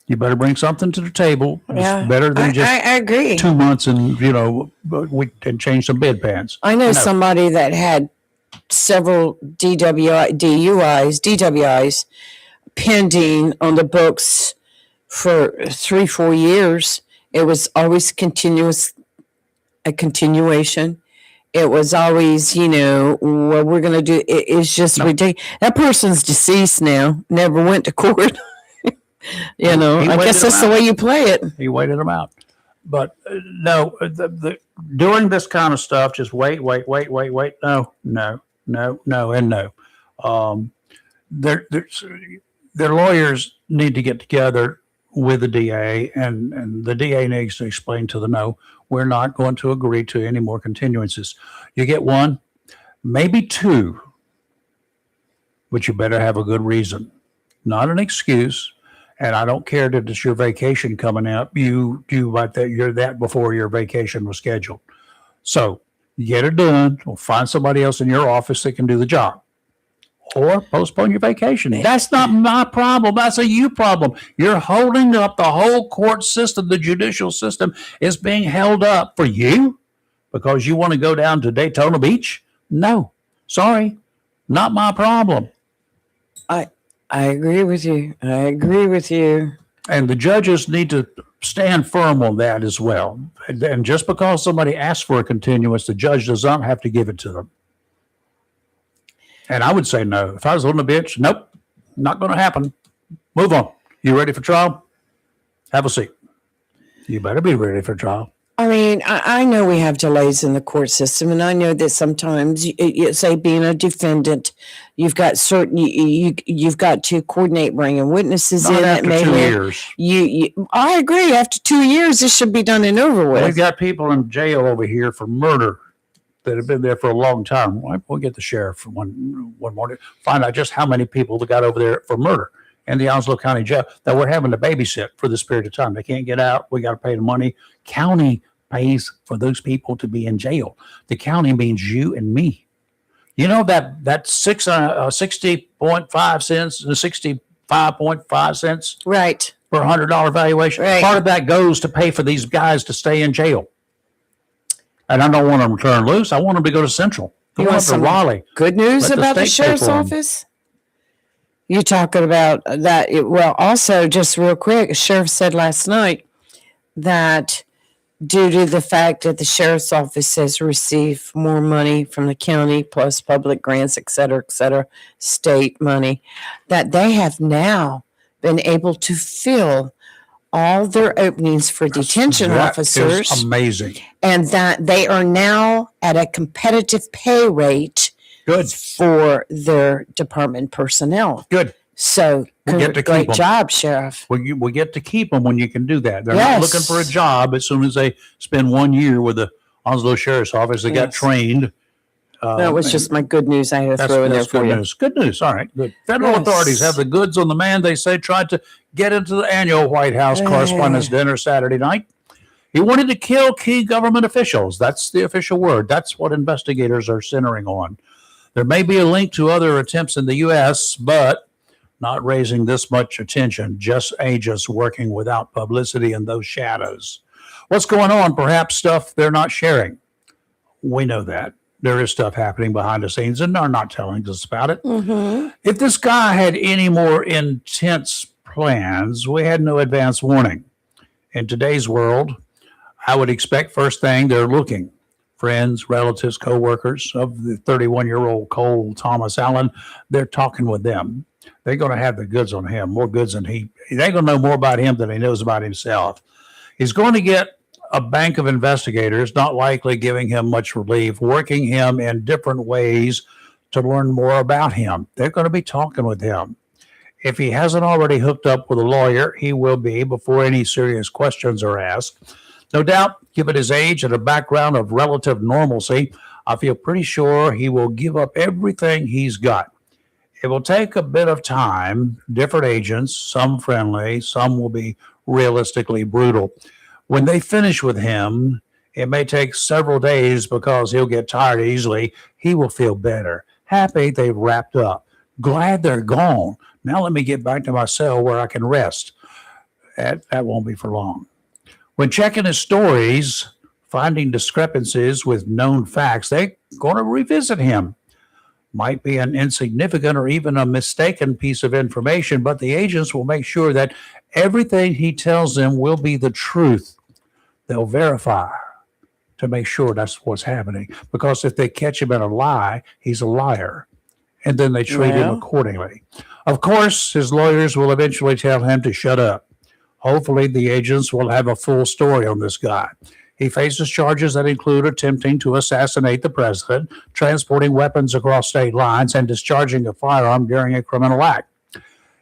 You better bring something to the table. Yeah, It's better than just I agree. 2 months and, we can change some bedpans. I know somebody that had several DWIs pending on the books for 3-4 years. It was always a continuation. It was always, what we're going to do. It's just ridiculous. That person's deceased now, never went to court. I guess that's the way you play it. He waited them out. But no, doing this kind of stuff, just wait. No, and no. Their lawyers need to get together with the DA, and the DA needs to explain to them, we're not going to agree to any more continuances. You get one, maybe two, but you better have a good reason, not an excuse. And I don't care that it's your vacation coming up. You do like that. You're that before your vacation was scheduled. So get it done, or find somebody else in your office that can do the job, or postpone your vacation. That's not my problem. That's a you problem. You're holding up the whole court system. The judicial system is being held up for you because you want to go down to Daytona Beach. No, sorry, not my problem. I agree with you. And the judges need to stand firm on that as well. And just because somebody asks for a continuance, the judge does not have to give it to them. And I would say no. If I was on the bench, nope, not going to happen. Move on. You ready for trial? Have a seat. You better be ready for trial. I mean, I know we have delays in the court system, and I know that sometimes, say, being a defendant, you've got you've got to coordinate bringing witnesses Not in. after 2 years. I agree. After 2 years, this should be done and over with. We've got people in jail over here for murder that have been there for a long time. We'll get the sheriff one morning, find out just how many people that got over there for murder in the Onslow County Jail that we're having to babysit for this period of time. They can't get out. We got to pay the money. County pays for those people to be in jail. The county means you and me. You know that 60.5 cents, 65.5 cents, right, for $100 valuation. Right. Part of that goes to pay for these guys to stay in jail. And I don't want them to turn loose. I want them to go to Central. Go up to Raleigh. Good news Let the about the state pay sheriff's for 'em. office? You talking about that? Well, also, just real quick, the sheriff said last night that due to the fact that the sheriff's office has received more money from the county, plus public grants, et cetera, state money, that they have now been able to fill all their openings for detention officers. Is amazing. And that they are now at a competitive pay rate Good. for their department personnel. Good. So, We'll get to keep great 'em. job, Sheriff. We get to keep them when you can do that. They're Yes. not looking for a job as soon as they spend 1 year with the Onslow Sheriff's Office. They got Yes. trained. That was just my good news I had to throw in there for good you. news. Good news. All right. Good. Federal Yes. authorities have the goods on the man they say tried to get into the annual White House Correspondents' Dinner Saturday night. He wanted to kill key government officials. That's the official word. That's what investigators are centering on. There may be a link to other attempts in the U.S., but not raising this much attention, just agents working without publicity in those shadows. What's going on? Perhaps stuff they're not sharing. We know that. There is stuff happening behind the scenes, and they're not telling us about it. Mm-hmm. If this guy had any more intense plans, we had no advance warning. In today's world, I would expect first thing they're looking. Friends, relatives, co-workers of the 31-year-old Cole Thomas Allen, they're talking with them. They're going to have the goods on him, more goods than they're going to know more about him than he knows about himself. He's going to get a bank of investigators, not likely giving him much relief, working him in different ways to learn more about him. They're going to be talking with him. If he hasn't already hooked up with a lawyer, he will be before any serious questions are asked. No doubt, given his age and a background of relative normalcy, I feel pretty sure he will give up everything he's got. It will take a bit of time, different agents, some friendly, some will be realistically brutal. When they finish with him, it may take several days because he'll get tired easily. He will feel better, happy they've wrapped up, glad they're gone. Now let me get back to my cell where I can rest. That won't be for long. When checking his stories, finding discrepancies with known facts, they're going to revisit him. Might be an insignificant or even a mistaken piece of information, but the agents will make sure that everything he tells them will be the truth. They'll verify to make sure that's what's happening. Because if they catch him in a lie, he's a liar. And then they treat him accordingly. Of course, his lawyers will eventually tell him to shut up. Hopefully, the agents will have a full story on this guy. He faces charges that include attempting to assassinate the president, transporting weapons across state lines, and discharging a firearm during a criminal act.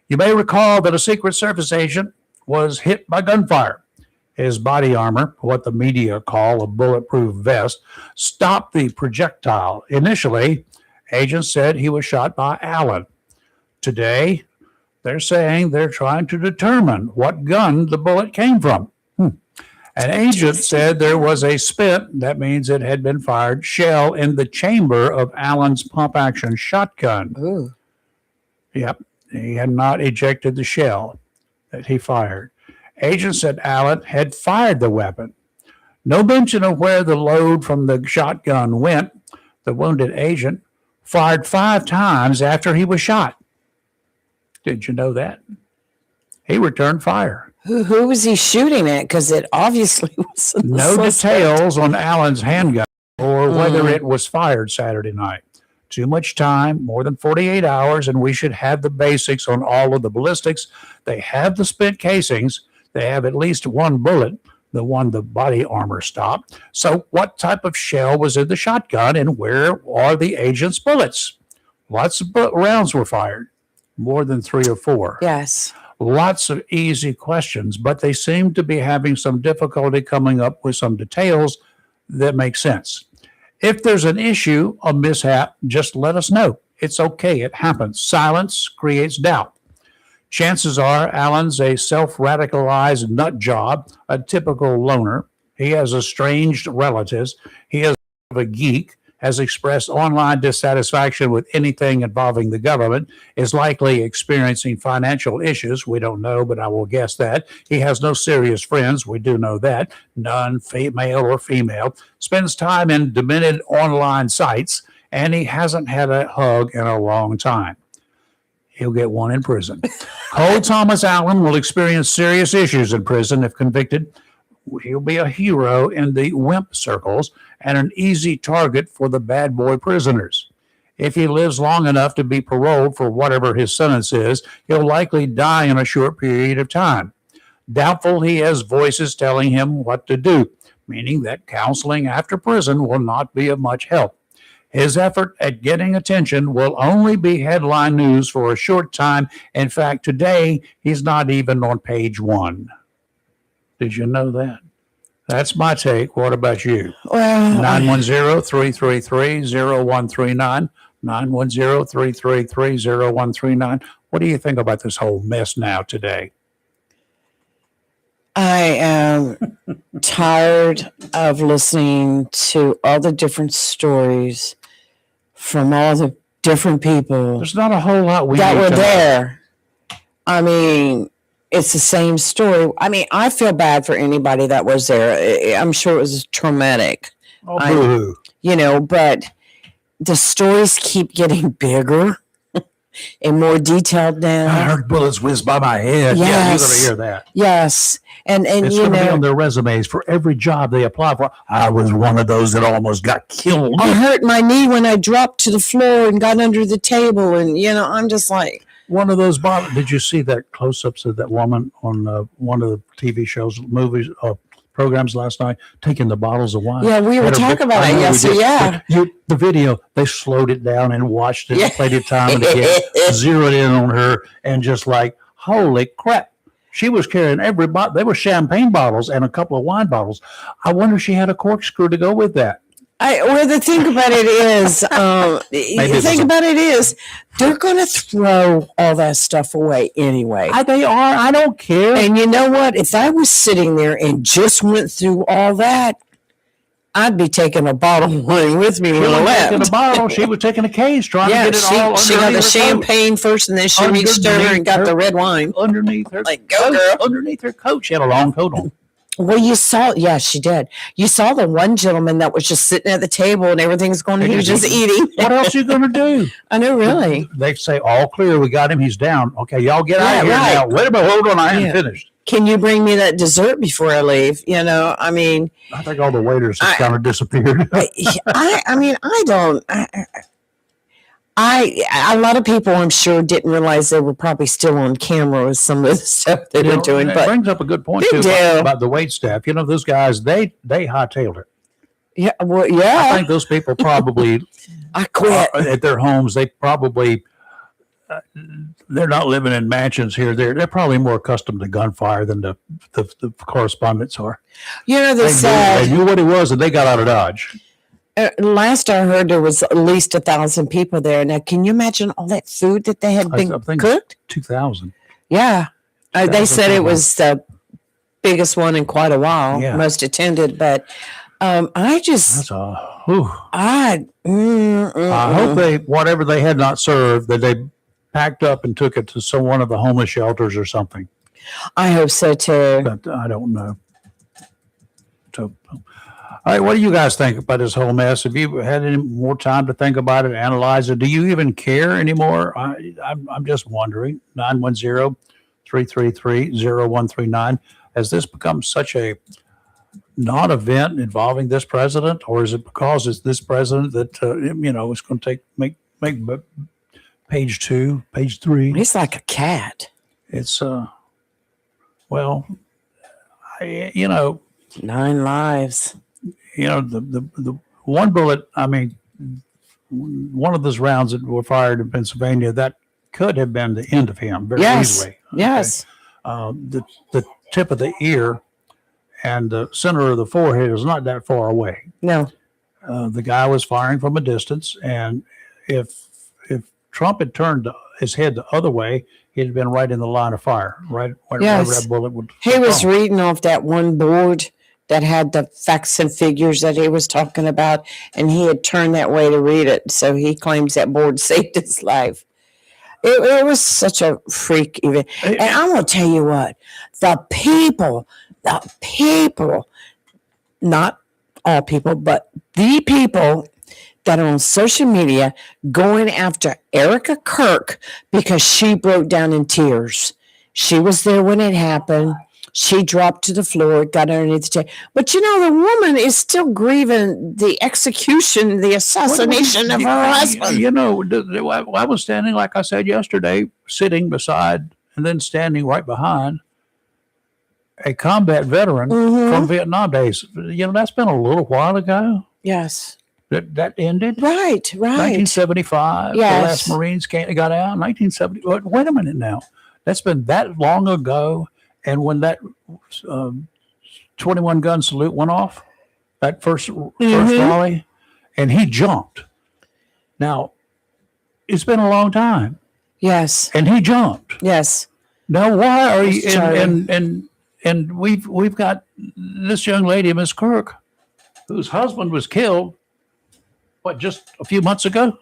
You may recall that a Secret Service agent was hit by gunfire. His body armor, what the media call a bulletproof vest, stopped the projectile. Initially, agents said he was shot by Allen. Today, they're saying they're trying to determine what gun the bullet came from. An agent said there was a spent, that means it had been fired, shell in the chamber of Allen's pump-action shotgun. Ooh. Yep, he had not ejected the shell that he fired. Agents said Allen had fired the weapon. No mention of where the load from the shotgun went. The wounded agent fired 5 times after he was shot. Did you know that? He returned fire. Who was he shooting at? Because it obviously was no details on Allen's handgun or whether it was fired Saturday night. Too much time, more than 48 hours, and we should have the basics on all of the ballistics. They have the spent casings. They have at least one bullet, the one the body armor stopped. So what type of shell was in the shotgun, and where are the agent's bullets? Lots of rounds were fired, more than 3 or 4. Yes. Lots of easy questions, but they seem to be having some difficulty coming up with some details that make sense. If there's an issue, a mishap, just let us know. It's okay. It happens. Silence creates doubt. Chances are Allen's a self-radicalized nut job, a typical loner. He has estranged relatives. He is a geek, has expressed online dissatisfaction with anything involving the government, is likely experiencing financial issues. We don't know, but I will guess that. He has no serious friends. We do know that. None, male or female. Spends time in demented online sites, and he hasn't had a hug in a long time. He'll get one in prison. Cole Thomas Allen will experience serious issues in prison if convicted. He'll be a hero in the wimp circles and an easy target for the bad boy prisoners. If he lives long enough to be paroled for whatever his sentence is, he'll likely die in a short period of time. Doubtful he has voices telling him what to do, meaning that counseling after prison will not be of much help. His effort at getting attention will only be headline news for a short time. In fact, today, he's not even on page 1. Did you know that? That's my take. What about you? Well, 910-333-0139, 910-333-0139. What do you think about this whole mess now today? I am tired of listening to all the different stories from all the different people There's not a whole lot that were there. I mean, it's the same story. I mean, I feel bad for anybody that was there. I'm sure it was traumatic. Oh, boo-hoo. But the stories keep getting bigger and more detailed now. I heard bullets whiz by my head. Yes. Yeah, you're going to hear that. Yes. And it's going to be on their resumes for every job they apply for. I was one of those that almost got killed. I hurt my knee when I dropped to the floor and got under the table. And, I'm just like, one of those bottles. Did you see that close-ups of that woman on one of the TV shows, movies, programs last night, taking the bottles of wine? Yeah, we were talking about it yesterday. Yeah. The video, they slowed it down and watched it, Yeah. played it time and again, zeroed in on her, and just like, holy crap. She was carrying every bottle. They were champagne bottles and a couple of wine bottles. I wonder if she had a corkscrew to go with that. The thing about it is, they're going to throw all that stuff away anyway. They are. I don't care. And you know what? If I was sitting there and just went through all that, I'd be taking a bottle of wine with me when I left. Taking a bottle. She was taking a case, trying to get it all. She got the champagne first, and then she reached over and got the red wine underneath her. Like, go girl! Underneath her coat, she had a long coat on. Well, she did. You saw the one gentleman that was just sitting at the table and everything's going. He was just eating. What else are you going to do? I know, really. They say all clear. We got him. He's down. Okay, y'all get out of here now. Wait a minute. Hold on. I haven't finished. Can you bring me that dessert before I leave? I mean, I think all the waiters have kind of disappeared. A lot of people, I'm sure, didn't realize they were probably still on camera with some of the stuff they were doing. But it brings up a good point too about the wait staff. Those guys, they hightailed it. Yeah, well, yeah. I think those people probably I quit at their homes. They probably they're not living in mansions here. They're probably more accustomed to gunfire than the correspondents are. They knew what it was, and they got out of Dodge. Last I heard, there was at least 1,000 people there. Now, can you imagine all that food that they had been cooked? 2,000. Yeah. They said it was the biggest one in quite a while, most attended. But I hope whatever they had not served, that they packed up and took it to one of the homeless shelters or something. I hope so, too. But I don't know. So, all right, what do you guys think about this whole mess? Have you had any more time to think about it, analyze it? Do you even care anymore? I'm just wondering. 910-333-0139. Has this become such a non-event involving this president, or is it because it's this president that is going to make page 2, page 3? He's like a cat. It's 9 lives. The one bullet, one of those rounds that were fired in Pennsylvania, that could have been the end of him very easily. Okay? Yes. The tip of the ear and the center of the forehead is not that far away. No. The guy was firing from a distance, and if Trump had turned his head the other way, he'd have been right in the line of fire, right where that bullet would. He was reading off that one board that had the facts and figures that he was talking about, and he had turned that way to read it. So he claims that board saved his life. It was such a freak event. And I'm going to tell you what, the people, not all people, but the people that are on social media going after Erica Kirk because she broke down in tears. She was there when it happened. She dropped to the floor, got underneath the table. But the woman is still grieving the execution, the assassination of her husband. I was standing, like I said yesterday, sitting beside and then standing right behind a combat veteran from Vietnam days. That's been a little while ago. Yes. That ended. Right. 1975. Yes. The last Marines got out. 1970. Wait a minute now. That's been that long ago. And when that 21 gun salute went off, that first volley, and he jumped. Now, it's been a long time. Yes. And he jumped. Yes. Now, why are you? And we've got this young lady, Miss Kirk, whose husband was killed. What, just a few months ago?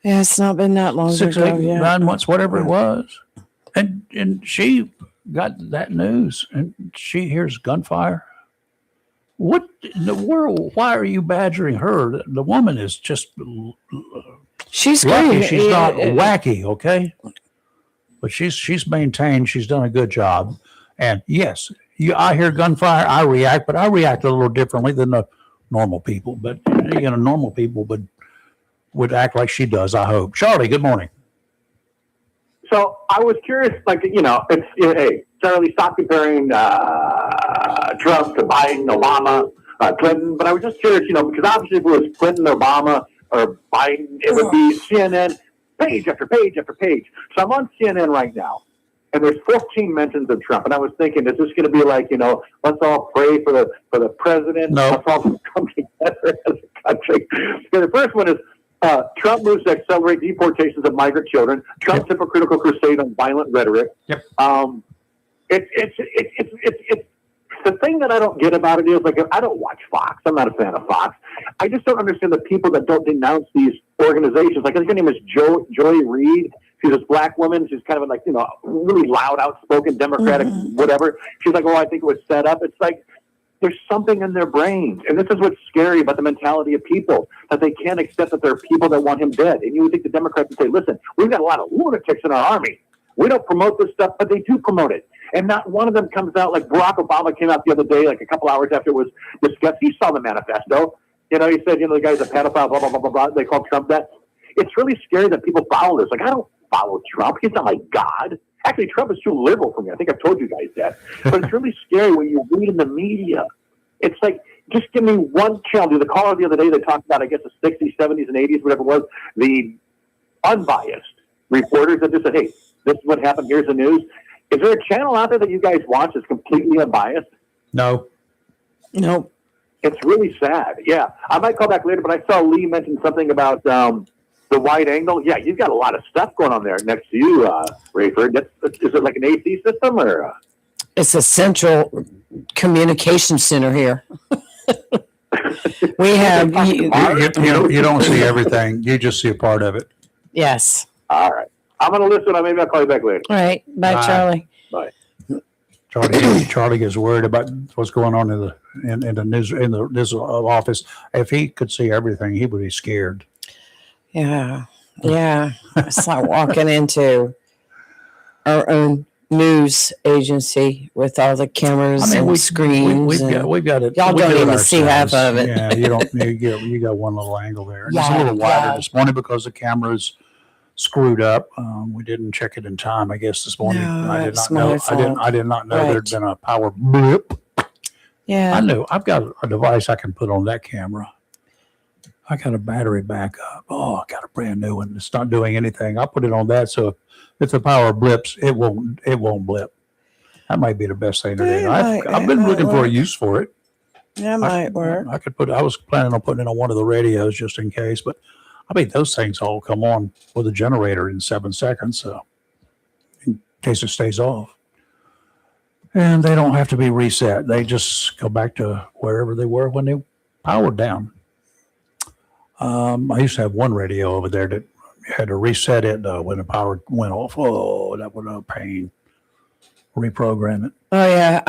Yeah, it's not been that long 6, ago. 8, 9 months, whatever it was, and she got that news, and she hears gunfire. What in the world? Why are you badgering her? The woman is just she's lucky great. she's not wacky, okay? But she's maintained she's done a good job. And yes, I hear gunfire, I react, but I react a little differently than the normal people. But normal people would act like she does, I hope. Charlie, good morning. So I was curious, like, hey, Charlie, stop comparing Trump to Biden, Obama, Clinton. But I was just curious, because obviously if it was Clinton, Obama, or Biden, it would be CNN, page after page after page. So I'm on CNN right now, and there's 14 mentions of Trump. And I was thinking, is this going to be like, let's all pray for the president? No. Let's all come together as a country. So the first one is, Trump moves to accelerate deportations of migrant children. Trump's hypocritical crusade on violent rhetoric. Yep. It's the thing that I don't get about it is, like, I don't watch Fox. I'm not a fan of Fox. I just don't understand the people that don't denounce these organizations. Like, I think her name is Joy Reid. She's this black woman. She's kind of like, really loud, outspoken, Democratic, whatever. She's like, I think it was set up. It's like, there's something in their brains. And this is what's scary about the mentality of people, that they can't accept that there are people that want him dead. And you would think the Democrats would say, listen, we've got a lot of lunatics in our army. We don't promote this stuff, but they do promote it. And not one of them comes out, like Barack Obama came out the other day, like a couple hours after it was discussed. He saw the manifesto. He said, the guy's a pedophile, blah, blah, blah, blah, blah. They call Trump that. It's really scary that people follow this. Like, I don't follow Trump. He's not like God. Actually, Trump is too liberal for me. I think I've told you guys that. But it's really scary when you read in the media. It's like, just give me one channel. The caller the other day, they talked about, I guess, the 60s, 70s, and 80s, whatever it was, the unbiased reporters that just said, hey, this is what happened. Here's the news. Is there a channel out there that you guys watch that's completely unbiased? No. Nope. It's really sad. Yeah. I might call back later, but I saw Lee mention something about the wide angle. Yeah, you've got a lot of stuff going on there next to you, Rayford. Is it like an AC system or? It's a central communication center here. We have. You don't see everything. You just see a part of it. Yes. All right. I'm going to listen. Maybe I'll call you back later. All right. Bye, Charlie. Bye. Charlie gets worried about what's going on in the news office. If he could see everything, he would be scared. Yeah. It's like walking into our own news agency with all the cameras and screens. We've got it. Y'all don't even see half of it. Yeah, you don't. You got one little angle there. And it's a little wider this morning because the camera's screwed up. We didn't check it in time, I guess, this morning. No, I did not know. I did not know there'd been a power blip. Yeah. I knew. I've got a device I can put on that camera. I got a battery backup. Oh, I got a brand new one. It's not doing anything. I'll put it on that, so if the power blips, it won't blip. That might be the best thing to do. I've been looking for a use for it. That might work. I was planning on putting it on one of the radios just in case, but I mean, those things all come on with a generator in 7 seconds, so in case it stays off. And they don't have to be reset. They just go back to wherever they were when they powered down. I used to have one radio over there that had to reset it when the power went off. Oh, that was a pain. Reprogram it. Oh yeah,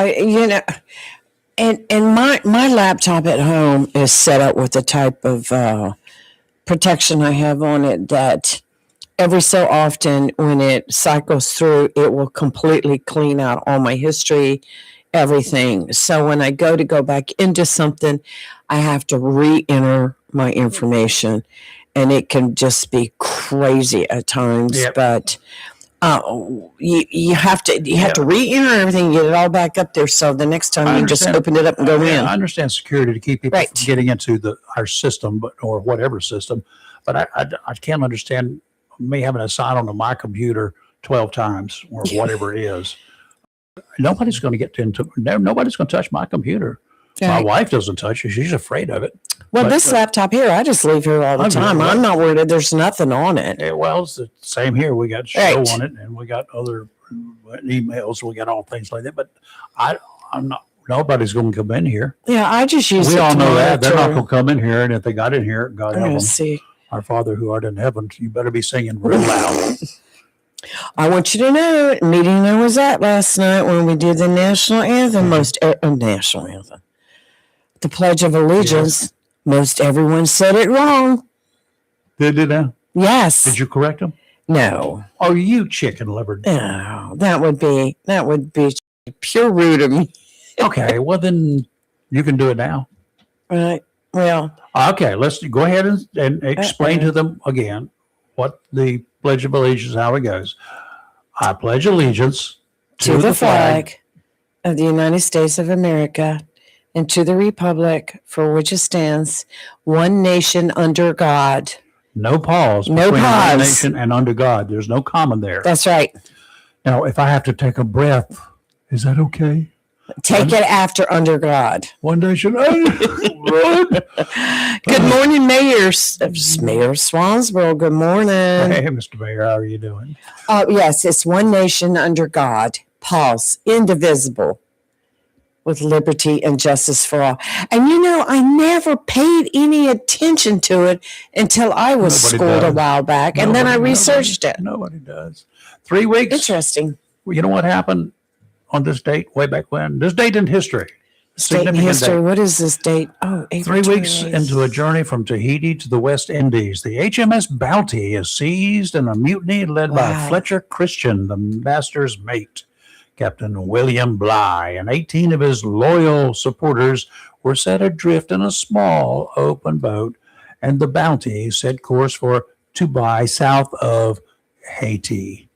and my laptop at home is set up with the type of protection I have on it that every so often when it cycles through, it will completely clean out all my history, everything. So when I go back into something, I have to re-enter my information, and it can just be crazy at times. Yep. But you have to re-enter everything, get it all back up there. So the next time you just open it up and go in. I understand security to keep people from getting into our system, or whatever system. But I can't understand me having a sign on to my computer 12 times or whatever it is. Nobody's going to get into. Nobody's going to touch my computer. Right. My wife doesn't touch it. She's afraid of it. Well, this laptop here, I just leave here all the time. I'm not worried. There's nothing on it. Well, it's the same here. We got show on it, and we got other emails. We got all things like that. But I'm not. Nobody's going to come in here. Yeah, I just use. We all know that they're not going to come in here, and if they got in here, God help them. See. Our Father who art in heaven, you better be singing real loud. I want you to know, meeting I was at last night when we did the national anthem, national anthem, the Pledge of Allegiance. Yes. Most everyone said it wrong. Did they now? Yes. Did you correct them? No. Are you chicken liver? No, that would be pure rude of me. Okay, well then you can do it now. Right. Well. Okay, let's go ahead and explain to them again what the Pledge of Allegiance, how it goes. I pledge allegiance to the flag of the United States of America and to the republic for which it stands, one nation under God. No pause. No between pause. One nation and under God. There's no comma there. That's right. Now, if I have to take a breath, is that okay? Take it after under God. One nation. Good morning, Mayor Swansboro. Good morning. Hey, Mr. Mayor, how are you doing? Yes, it's one nation under God. Pause. Indivisible. With liberty and justice for all. And I never paid any attention to it until I was schooled a while back. And then I researched it. Nobody does. 3 weeks. Interesting. Well, you know what happened on this date way back when? This date in history. Date in history. What is this date? Oh, April 3 weeks 28th. into a journey from Tahiti to the West Indies, the HMS Bounty is seized in a mutiny led by Fletcher Christian, the master's mate. Captain William Bligh and 18 of his loyal supporters were set adrift in a small open boat, and the Bounty set course for Tubai, south of Tahiti.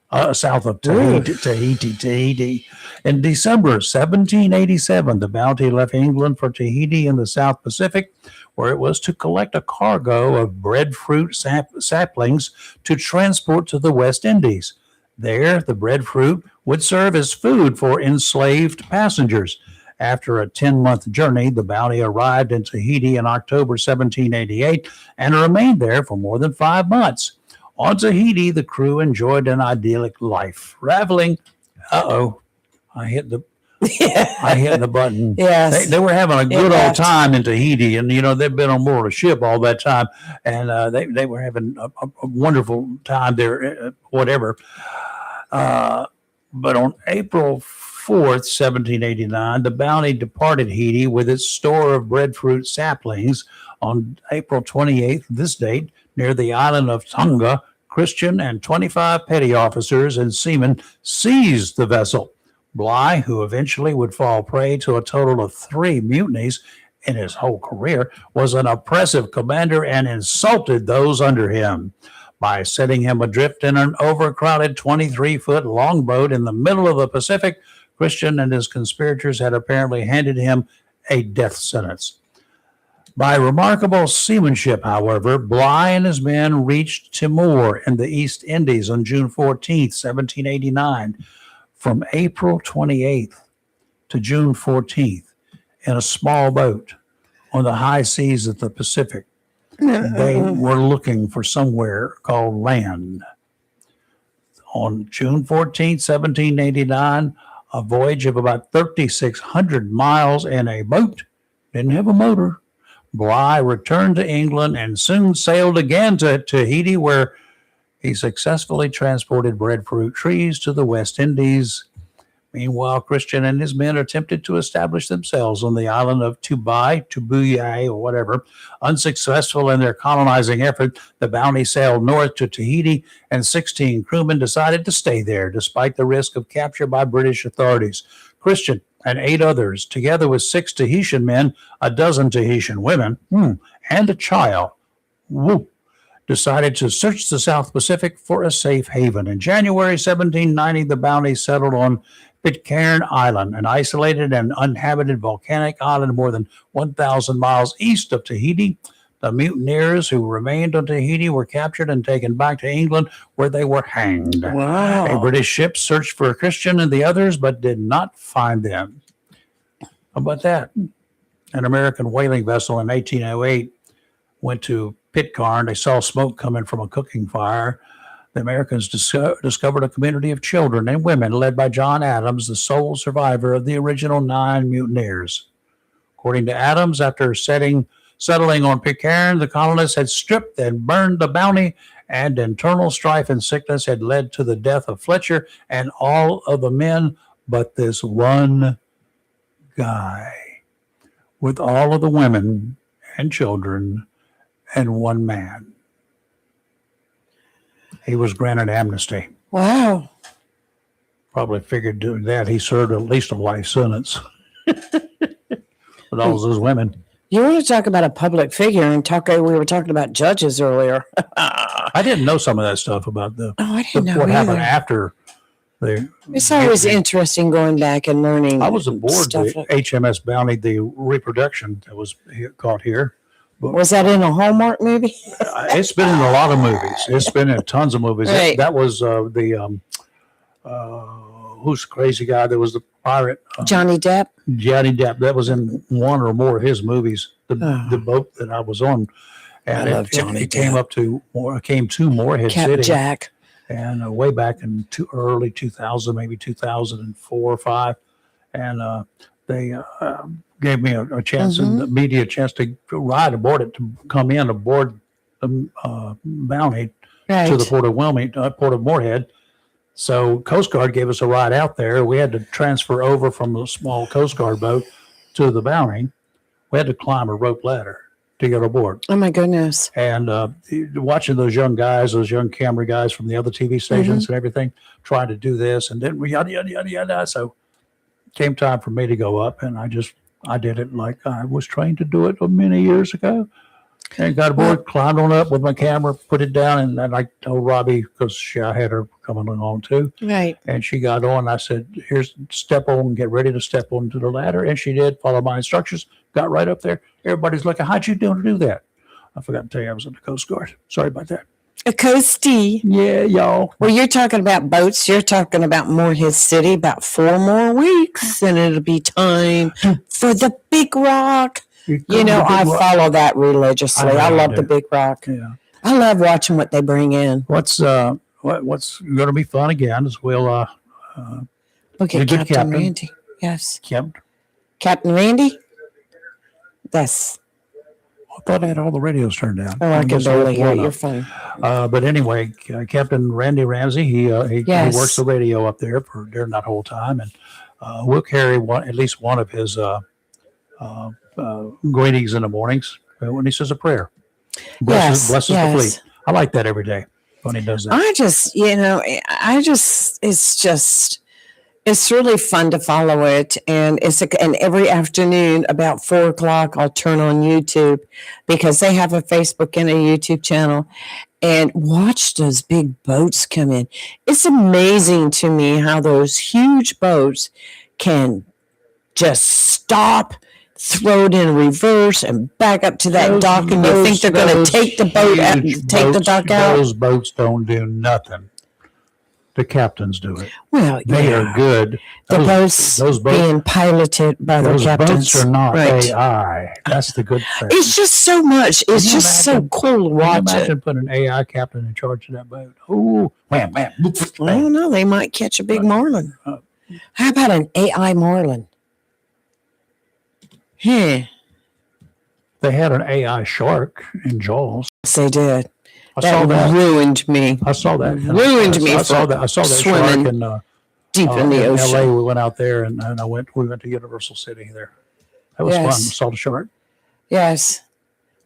Tahiti. In December 1787, the Bounty left England for Tahiti in the South Pacific, where it was to collect a cargo of breadfruit saplings to transport to the West Indies. There, the breadfruit would serve as food for enslaved passengers. After a 10-month journey, the Bounty arrived in Tahiti in October 1788 and remained there for more than 5 months. On Tahiti, the crew enjoyed an idyllic life, traveling. I hit the button. Yes. They were having a good old time in Tahiti, and they've been on board a ship all that time, and they were having a wonderful time there. Whatever. But on April 4th, 1789, the Bounty departed Tahiti with its store of breadfruit saplings. On April 28th, this date, near the island of Tonga, Christian and 25 petty officers and seamen seized the vessel. Bligh, who eventually would fall prey to a total of 3 mutinies in his whole career, was an oppressive commander and insulted those under him. By setting him adrift in an overcrowded 23-foot longboat in the middle of the Pacific, Christian and his conspirators had apparently handed him a death sentence. By remarkable seamanship, however, Bligh and his men reached Timor in the East Indies on June 14th, 1789. From April 28th to June 14th, in a small boat on the high seas of the Pacific, they were looking for somewhere called land. On June 14th, 1789, a voyage of about 3,600 miles in a boat, didn't have a motor. Bligh returned to England and soon sailed again to Tahiti, where he successfully transported breadfruit trees to the West Indies. Meanwhile, Christian and his men attempted to establish themselves on the island of Tubuai, or whatever. Unsuccessful in their colonizing effort, the Bounty sailed north to Tahiti, and 16 crewmen decided to stay there, despite the risk of capture by British authorities. Christian and 8 others, together with 6 Tahitian men, a dozen Tahitian women, and a child, decided to search the South Pacific for a safe haven. In January 1790, the Bounty settled on Pitcairn Island, an isolated and uninhabited volcanic island more than 1,000 miles east of Tahiti. The mutineers who remained on Tahiti were captured and taken back to England, where they were hanged. Wow. A British ship searched for Christian and the others, but did not find them. How about that? An American whaling vessel in 1808 went to Pitcairn. They saw smoke coming from a cooking fire. The Americans discovered a community of children and women led by John Adams, the sole survivor of the original 9 mutineers. According to Adams, after settling on Pitcairn, the colonists had stripped and burned the Bounty, and internal strife and sickness had led to the death of Fletcher and all of the men but this one guy, with all of the women and children and one man. He was granted amnesty. Wow. Probably figured doing that he served at least a life sentence with all those women. You want to talk about a public figure and we were talking about judges earlier. I didn't know some of that stuff about I didn't know what happened either. after It's always interesting going back and learning. I was aboard stuff. the HMS Bounty, the reproduction that was caught here. But Was that in a Hallmark movie? it's been in a lot of movies. It's been in tons of movies. Right. That was who's the crazy guy that was the pirate? Johnny Depp. Johnny Depp. That was in one or more of his movies. The boat that I was on, and I love Johnny it came Depp. Came to Morehead Cap City, Jack. and way back in early 2000, maybe 2004 or 5, and they gave me a chance and the media a chance to ride aboard it, to come in aboard the Bounty to the Port of Wilmington, Port of Morehead. So Coast Guard gave us a ride out there. We had to transfer over from the small Coast Guard boat to the Bounty. We had to climb a rope ladder to get aboard. Oh my goodness. And watching those young guys, those young camera guys from the other TV stations and everything, trying to do this, and then yada, yada, yada, yada. So came time for me to go up, and I did it like I was trained to do it many years ago. And got aboard, climbed on up with my camera, put it down, and then I told Robbie, because I had her coming along too. Right. And she got on. I said, here's step on, get ready to step onto the ladder. And she did, follow my instructions, got right up there. Everybody's looking, how'd you do that? I forgot to tell you I was in the Coast Guard. Sorry about that. A coastie. Yeah, y'all. Well, you're talking about boats. You're talking about Morehead City, about 4 more weeks, and it'll be time for the Big Rock. You know, I follow that religiously. I love the Big Rock. Yeah. I love watching what they bring in. What's going to be fun again is we'll look the at good Captain Randy. Yes. Captain Randy? That's. I thought I had all the radios turned down. Oh, I can barely hear you. You're fine. But anyway, Captain Randy Ramsey, he works the radio up there during that whole time, and we'll carry at least one of his greetings in the mornings when he says a prayer. Blesses the fleet. I like that every day when he does that. It's really fun to follow it. And and every afternoon about 4:00, I'll turn on YouTube because they have a Facebook and a YouTube channel, and watch those big boats come in. It's amazing to me how those huge boats can just stop, throw it in reverse, and back up to that dock, and you think they're going to take the boat out, take the dock out. Those boats don't do nothing. The captains do it. Well, they are good. Those boats being piloted by the captains. Those boats are not AI. That's the good thing. It's just so much. It's just so cool to watch it. Imagine put an AI captain in charge of that boat. Oh, wham, wham. I don't know. They might catch a big marlin. How about an AI marlin? They had an AI shark in Jaws. Yes, they did. That ruined me. I saw that. Ruined me. I saw that swimming shark in deep in the ocean. LA. We went out there, and we went to Universal City there. That was fun. We saw the shark. Yes.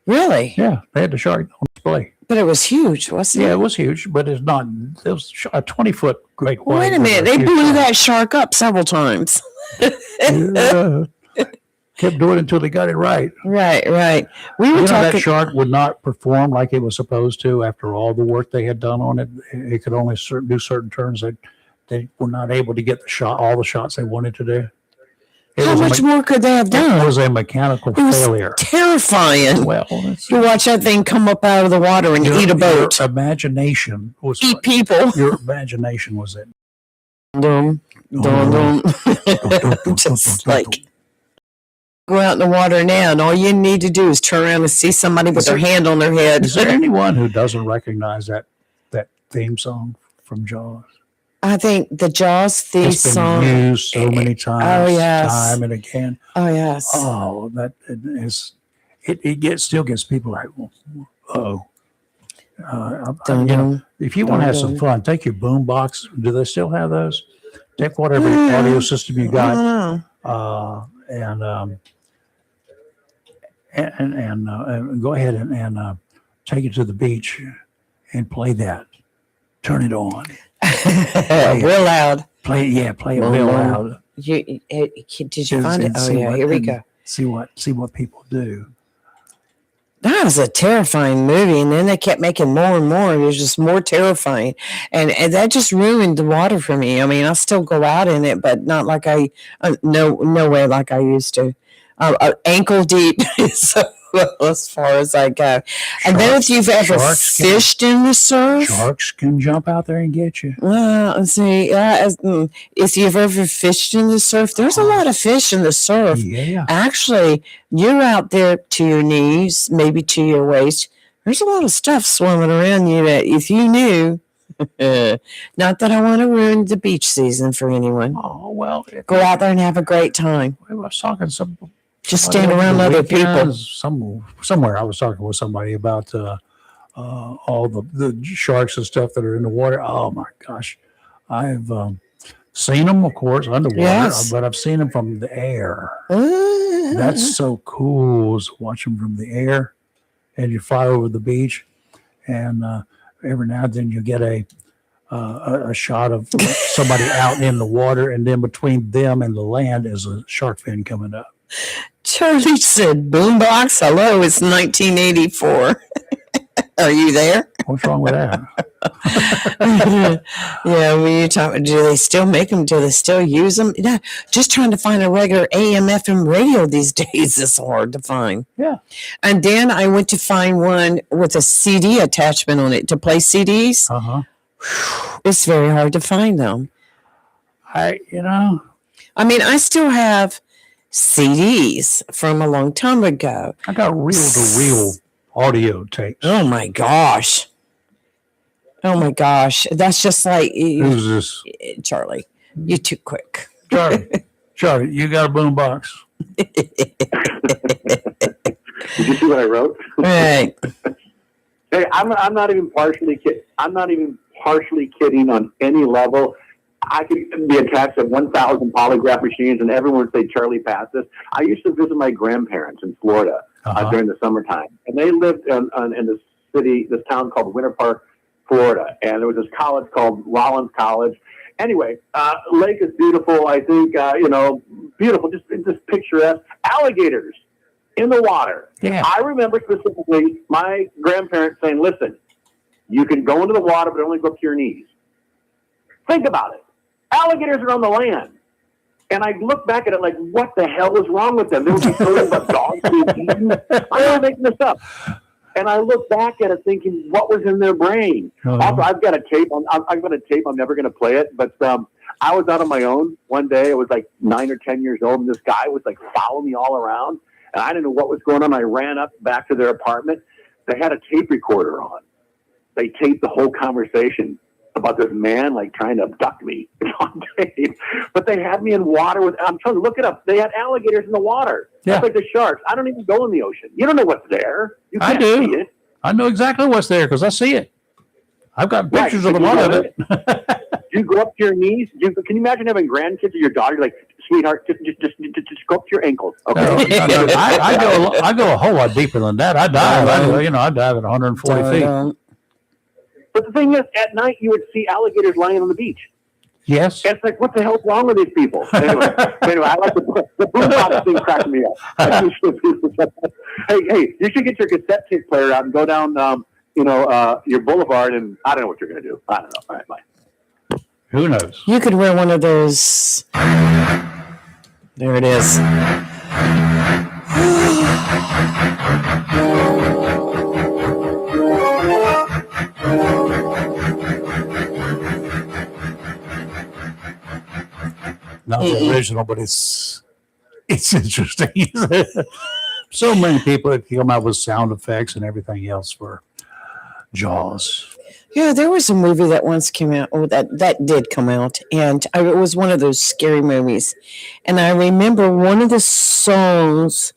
Really? Yeah, they had the shark on display. But it was huge, wasn't it? Yeah, it was huge, but it's not. It was a 20-foot great white. Wait a minute. They blew that shark up several times. Kept doing it until they got it right. Right. We were talking. That shark would not perform like it was supposed to after all the work they had done on it. It could only do certain turns that they were not able to get all the shots they wanted to do. How much more could they have done? It was a mechanical failure. Terrifying. Well, you watch that thing come up out of the water and eat a boat. Your imagination was eat people. Your imagination was it. Just like. Go out in the water now, and all you need to do is turn around and see somebody with their hand on their head. Is there anyone who doesn't recognize that theme song from Jaws? I think the Jaws theme song used so many times. Oh yes, time and again. Oh yes. Oh, that is. It still gets people like, if you want to have some fun, take your boom box. Do they still have those? Take whatever audio system you got. And go ahead and take it to the beach and play that. Turn it on. Real loud. Play it real loud. Did you find it? Oh yeah, here we go. See what people do. That was a terrifying movie, and then they kept making more and more. It was just more terrifying, and that just ruined the water for me. I mean, I still go out in it, but not like no way like I used to. Ankle deep, so as far as I go. And then if you've ever fished in the surf, sharks can jump out there and get you. Well, see, if you've ever fished in the surf, there's a lot of fish in the surf. Yeah. Actually, you're out there to your knees, maybe to your waist. There's a lot of stuff swimming around you that if you knew, not that I want to ruin the beach season for anyone. Oh, well. Go out there and have a great time. I was talking just stand around other people. Somewhere I was talking with somebody about all the sharks and stuff that are in the water. Oh my gosh, I've seen them, of course, underwater, but I've seen them from the air. That's so cool to watch them from the air, and you fly over the beach, and every now and then you get a shot of somebody out in the water, and then between them and the land is a shark fin coming up. Charlie said, "Boombox, hello, it's 1984." Are you there? What's wrong with that? Yeah, when you talk, do they still make them? Do they still use them? Yeah, just trying to find a regular AM FM radio these days is hard to find. Yeah. And then I went to find one with a CD attachment on it to play CDs. It's very hard to find them. I mean, I still have CDs from a long time ago. I got reel-to-reel audio tapes. Oh my gosh. That's just like Who's this? Charlie. You're too quick. Charlie, you got a boom box. Did you see what I wrote? Right. Hey, I'm not even partially kidding on any level. I could be attached to 1,000 polygraph machines, and everyone would say, "Charlie, pass this." I used to visit my grandparents in Florida during the summertime, and they lived in this town called Winter Park, Florida, and there was this college called Rollins College. Anyway, lake is beautiful. I think beautiful, just picturesque. Alligators in the water. Yeah. I remember specifically my grandparents saying, "Listen, you can go into the water, but only go up to your knees." Think about it. Alligators are on the land. And I look back at it like, what the hell is wrong with them? They would be stories about dogs being eaten. I'm not making this up. And I look back at it thinking, what was in their brain? Also, I've got a tape. I'm never going to play it. But I was out on my own one day. I was like 9 or 10 years old, and this guy was like following me all around. And I didn't know what was going on. I ran up back to their apartment. They had a tape recorder on. They taped the whole conversation about this man like trying to abduct me on tape. But they had me in water I'm telling you, look it up. They had alligators in the water. Yeah. Just like the sharks. I don't even go in the ocean. You don't know what's there. You can't see it. I know exactly what's there because I see it. I've got pictures of a lot of it. You go up to your knees. Can you imagine having grandkids or your daughter? You're like, sweetheart, just go up to your ankles. Okay. No. I go a whole lot deeper than that. I dive. I dive at 140 feet. But the thing is, at night you would see alligators lying on the beach. Yes. And it's like, what the hell's wrong with these people? Anyway, I like the boombox thing cracking me up. Hey, you should get your cassette tape player out and go down, your boulevard, and I don't know what you're going to do. I don't know. All right, bye. Who knows? You could wear one of those. There it is. Not the original, but it's interesting. So many people that come out with sound effects and everything else for Jaws. Yeah, there was a movie that once came out, or that did come out, and it was one of those scary movies. And I remember one of the songs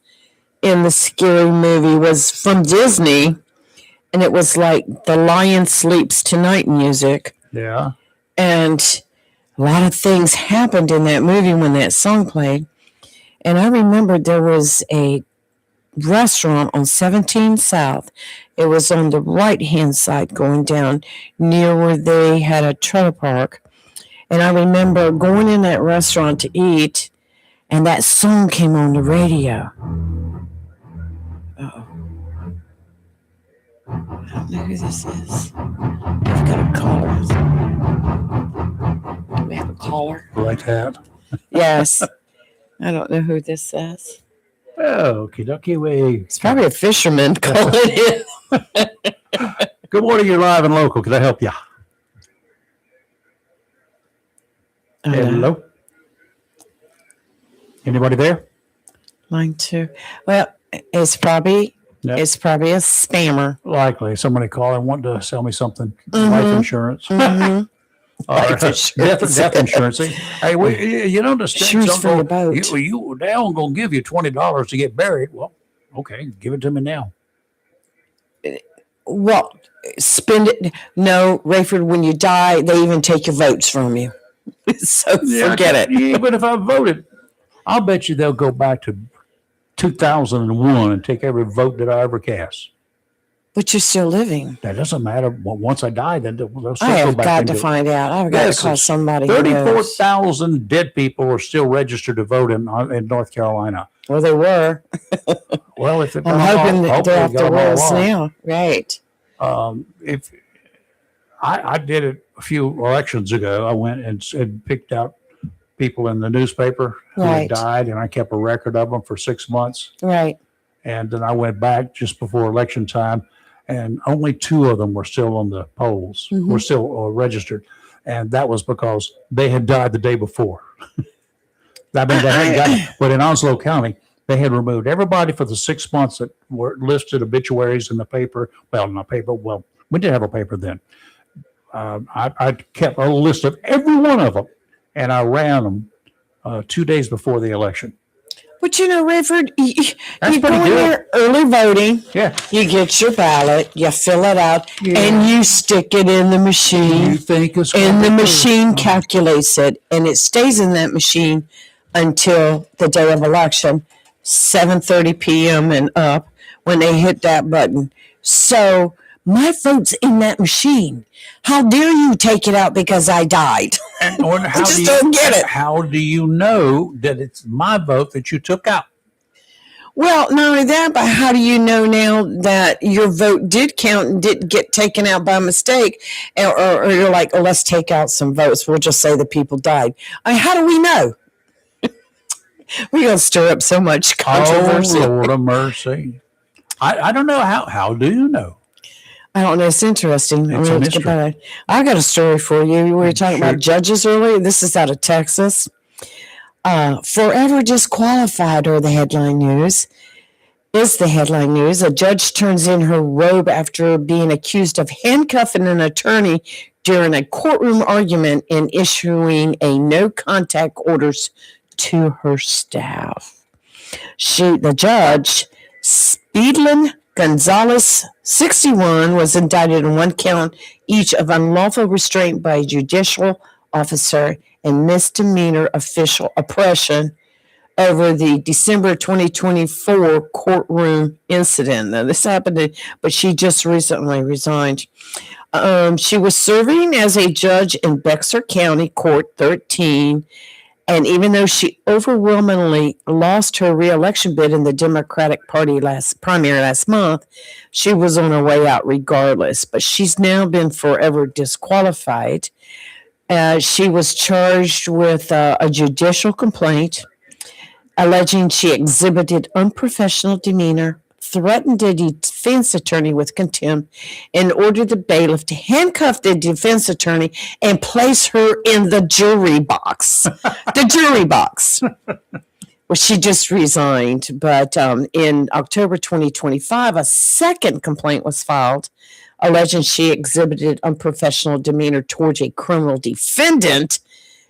in the scary movie was from Disney, and it was like the Lion Sleeps Tonight music. Yeah. And a lot of things happened in that movie when that song played. And I remember there was a restaurant on 17 South. It was on the right-hand side going down near where they had a trailer park. And I remember going in that restaurant to eat, and that song came on the radio. Uh-oh. don't know who this is. I've got a caller. Do we have a caller? Like that. Yes. I don't know who this is. Okie dokie. It's probably a fisherman calling in. Good morning. You're live and local. Can I help you? Hello. Anybody there? Line 2. Well, it's probably Yep. a spammer. Likely somebody calling wanting to sell me something. Life insurance. Mm-hmm. Or Life death insurance. Hey, you know the state Insurance for your boat. you now gonna give you $20 to get buried. Well, okay, give it to me now. Well, spend it. No, Rayford, when you die, they even take your votes from you. So forget it. Yeah, but if I voted, I'll bet you they'll go back to 2001 and take every vote that I ever cast. But you're still living. That doesn't matter. Once I die, then they'll still I go have back got into to it. find out. I've got Yes, to call it's somebody. who knows. 34,000 dead people are still registered to vote in North Carolina. Well, they were. Well, if I'm hoping that they're off the rolls now. Right. If I did it a few elections ago, I went and picked out people in the newspaper who Right. had died, and I kept a record of them for 6 months. Right. And then I went back just before election time, and only 2 of them were still on the polls, Mhm. were still registered. And that was because they had died the day before. I mean, they hadn't gotten, but in Onslow County, they had removed everybody for the 6 months that were listed obituaries in the paper. Well, not paper. Well, we did have a paper then. I kept a list of every one of them, and I ran them 2 days before the election. But you know, Rayford, you That's go pretty in good. there early voting. Yeah. You get your ballot, you fill it out, Yeah. and you stick it in the machine. You think it's And the gonna be machine good? calculates it, and it stays in that machine until the day of election, 7:30 p.m. and up, when they hit that button. So my vote's in that machine. How dare you take it out because I died? Or how just do you, don't get it. How do you know that it's my vote that you took out? Well, not only that, but how do you know now that your vote did count and didn't get taken out by mistake? Or you're like, oh, let's take out some votes. We'll just say the people died. How do we know? We're going to stir up so much controversy. Oh, Lord of mercy. I don't know. How do you know? I don't know. It's interesting. It's a mystery. I got a story for you. We were talking Sure. about judges earlier. This is out of Texas. Forever disqualified are the headline news. Is the headline news. A judge turns in her robe after being accused of handcuffing an attorney during a courtroom argument and issuing a no contact orders to her staff. The judge, Speedlin Gonzalez, 61, was indicted on 1 count each of unlawful restraint by a judicial officer and misdemeanor official oppression over the December 2024 courtroom incident. Now, this happened, but she just recently resigned. She was serving as a judge in Bexar County Court 13, and even though she overwhelmingly lost her reelection bid in the Democratic Party primary last month, she was on her way out regardless. But she's now been forever disqualified. She was charged with a judicial complaint alleging she exhibited unprofessional demeanor, threatened a defense attorney with contempt, and ordered the bailiff to handcuff the defense attorney and place her in the jury box. The jury box. Well, she just resigned, but in October 2025, a second complaint was filed alleging she exhibited unprofessional demeanor towards a criminal defendant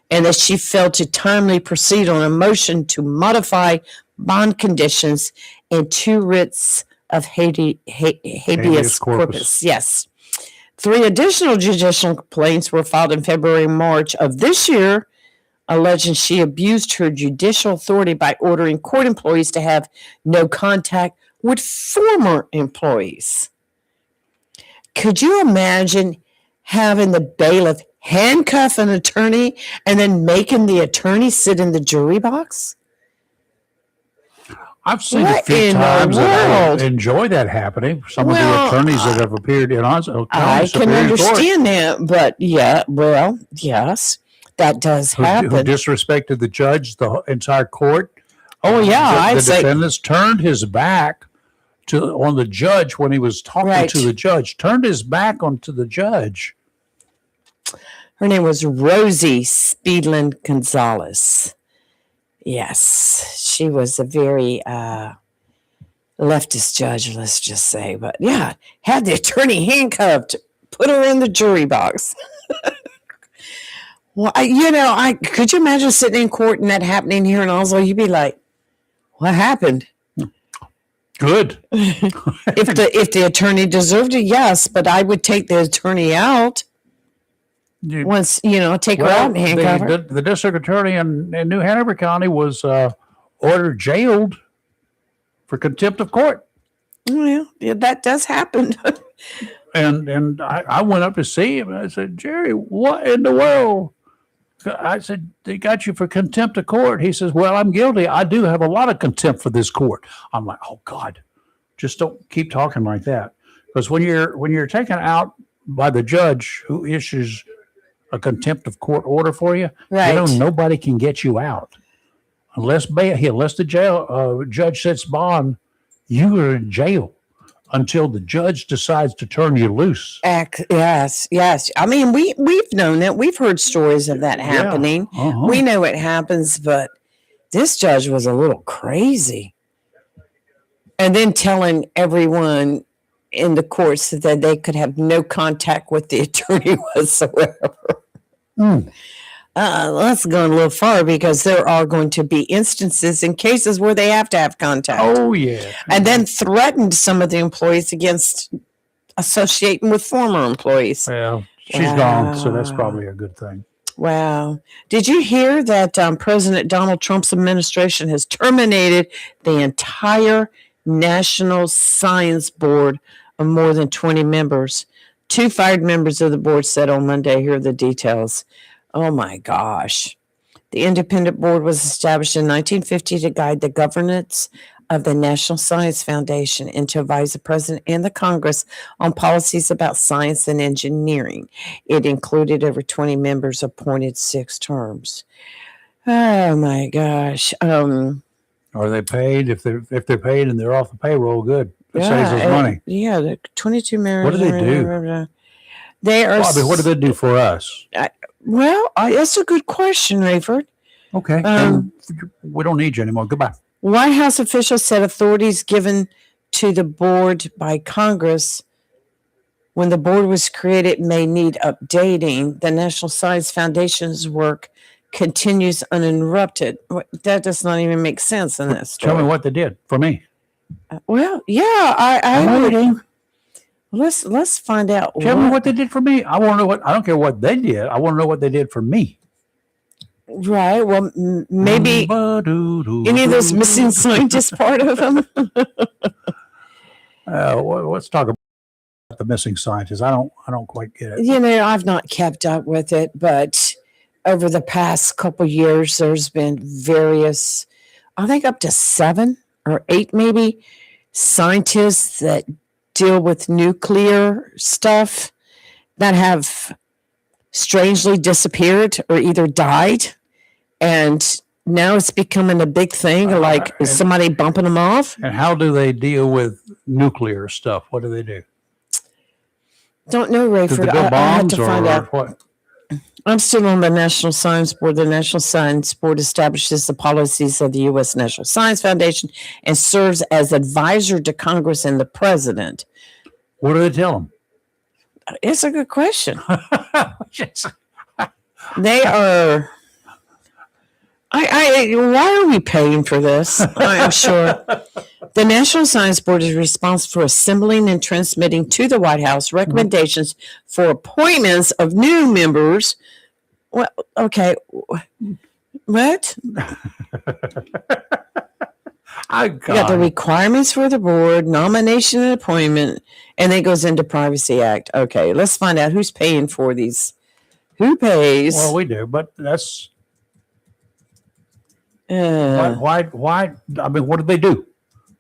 and that she failed to timely proceed on a motion to modify bond conditions and 2 writs of habeas corpus. Yes. 3 additional judicial complaints were filed in February and March of this year, alleging she abused her judicial authority by ordering court employees to have no contact with former employees. Could you imagine having the bailiff handcuff an attorney and then making the attorney sit in the jury box? I've seen What a few in the times that world? I enjoy that happening. Some of the Well, attorneys that have appeared in County I can Superior Court understand that, but yeah, well, yes, that does who happen. disrespected the judge, the entire court. Oh yeah, The I'd say defendants turned his back on the judge when he was talking Right. to the judge. Turned his back onto the judge. her name was Rosie Speedland Gonzalez. Yes, she was a very leftist judge, let's just say. But yeah, had the attorney handcuffed, put her in the jury box. Well, I could you imagine sitting in court and that happening here in Oslo? You'd be like, "What happened?" Good. If the attorney deserved it, yes, but I would take the attorney out once, take her out and handcuff her. The district attorney in New Hanover County was ordered jailed for contempt of court. Well, yeah, that does happen. And I went up to see him and I said, Jerry, what in the world? I said, they got you for contempt of court. He says, well, I'm guilty. I do have a lot of contempt for this court. I'm like, oh God, just don't keep talking like that. Because when you're taken out by the judge who issues a contempt of court order for you, Right. Nobody can get you out. Unless the judge sets bond, you are in jail until the judge decides to turn you loose. Yes. I mean, we've known that. We've heard stories of that happening. Yeah. Uh-huh. We know it happens, but this judge was a little crazy. And then telling everyone in the courts that they could have no contact with the attorney whatsoever. Let's go a little far because there are going to be instances in cases where they have to have contact. Oh, yeah. And then threatened some of the employees against associating with former employees. Well, she's gone, so that's probably a good thing. Wow. Did you hear that President Donald Trump's administration has terminated the entire National Science Board of more than 20 members? 2 fired members of the board said on Monday. Here are the details. Oh my gosh. The independent board was established in 1950 to guide the governance of the National Science Foundation and to advise the president and the Congress on policies about science and engineering. It included over 20 members appointed 6 terms. Oh my gosh. Are they paid? If they're paid and they're off the payroll, good. It saves us money. Yeah, the 22 members. What do they do? They are. Bobby, what do they do for us? Well, that's a good question, Rayford. Okay. Then we don't need you anymore. Goodbye. White House officials said authorities given to the board by Congress when the board was created may need updating. The National Science Foundation's work continues uninterrupted. That does not even make sense in that story. Tell me what they did for me. Well, yeah, I'm waiting. Let's find out. Tell me what they did for me. I want to know I don't care what they did. I want to know what they did for me. Right. Well, maybe any of those missing scientists part of them. Let's talk about the missing scientists. I don't quite get it. I've not kept up with it, but over the past couple years, there's been various, I think up to 7 or 8 maybe, scientists that deal with nuclear stuff that have strangely disappeared or either died. And now it's becoming a big thing. Is somebody bumping them off? And how do they deal with nuclear stuff? What do they do? Don't know, Rayford. Do they build I had bombs to find out. What? I'm still on the National Science Board. The National Science Board establishes the policies of the U.S. National Science Foundation and serves as advisor to Congress and the president. What do they tell them? It's a good question. They are. Why are we paying for this? I'm sure. The National Science Board is responsible for assembling and transmitting to the White House recommendations for appointments of new members. Well, okay. What? You got the requirements for the board, nomination and appointment, and then it goes into Privacy Act. Okay, let's find out who's paying for these. Who pays? Well, we do, but that's why? I mean, what do they do?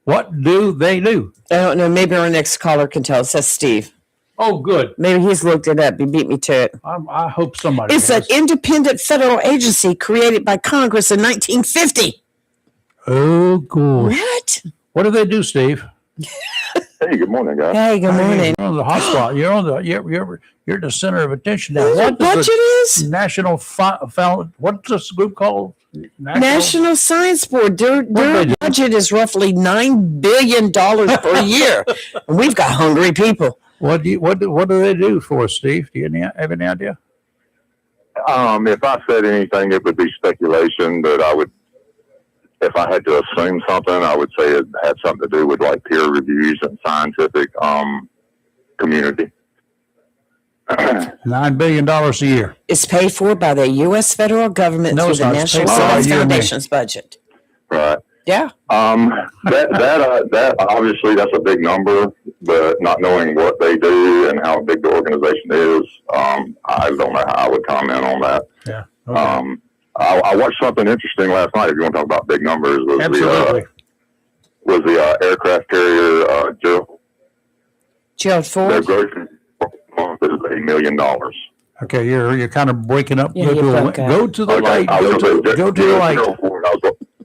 What do they do? I don't know. Maybe our next caller can tell us. That's Steve. Oh, good. Maybe he's looked it up. He beat me to it. I hope somebody It's has. an independent federal agency created by Congress in 1950. Oh, gosh. What? What do they do, Steve? Hey, good morning, guys. Hey, good morning. You're on the hot spot. You're the center of attention now. What budget is? National what's this group called? National Science Board. Their do? budget is roughly $9 billion per year. And we've got hungry people. What do they do for us, Steve? Do you have any idea? If I said anything, it would be speculation, but if I had to assume something, I would say it had something to do with like peer reviews and scientific community. $9 billion a year. It's paid for by the U.S. federal government through the National Science Foundation's budget. Right. Yeah. That obviously that's a big number, but not knowing what they do and how big the organization is, I don't know how I would comment on that. Yeah. Okay. I watched something interesting last night. If you want to talk about big numbers, Absolutely. was the aircraft carrier Gerald their Ford. grocery month is $1 million. Okay, you're kind of breaking up. Yeah, Go to the light. Go to the light.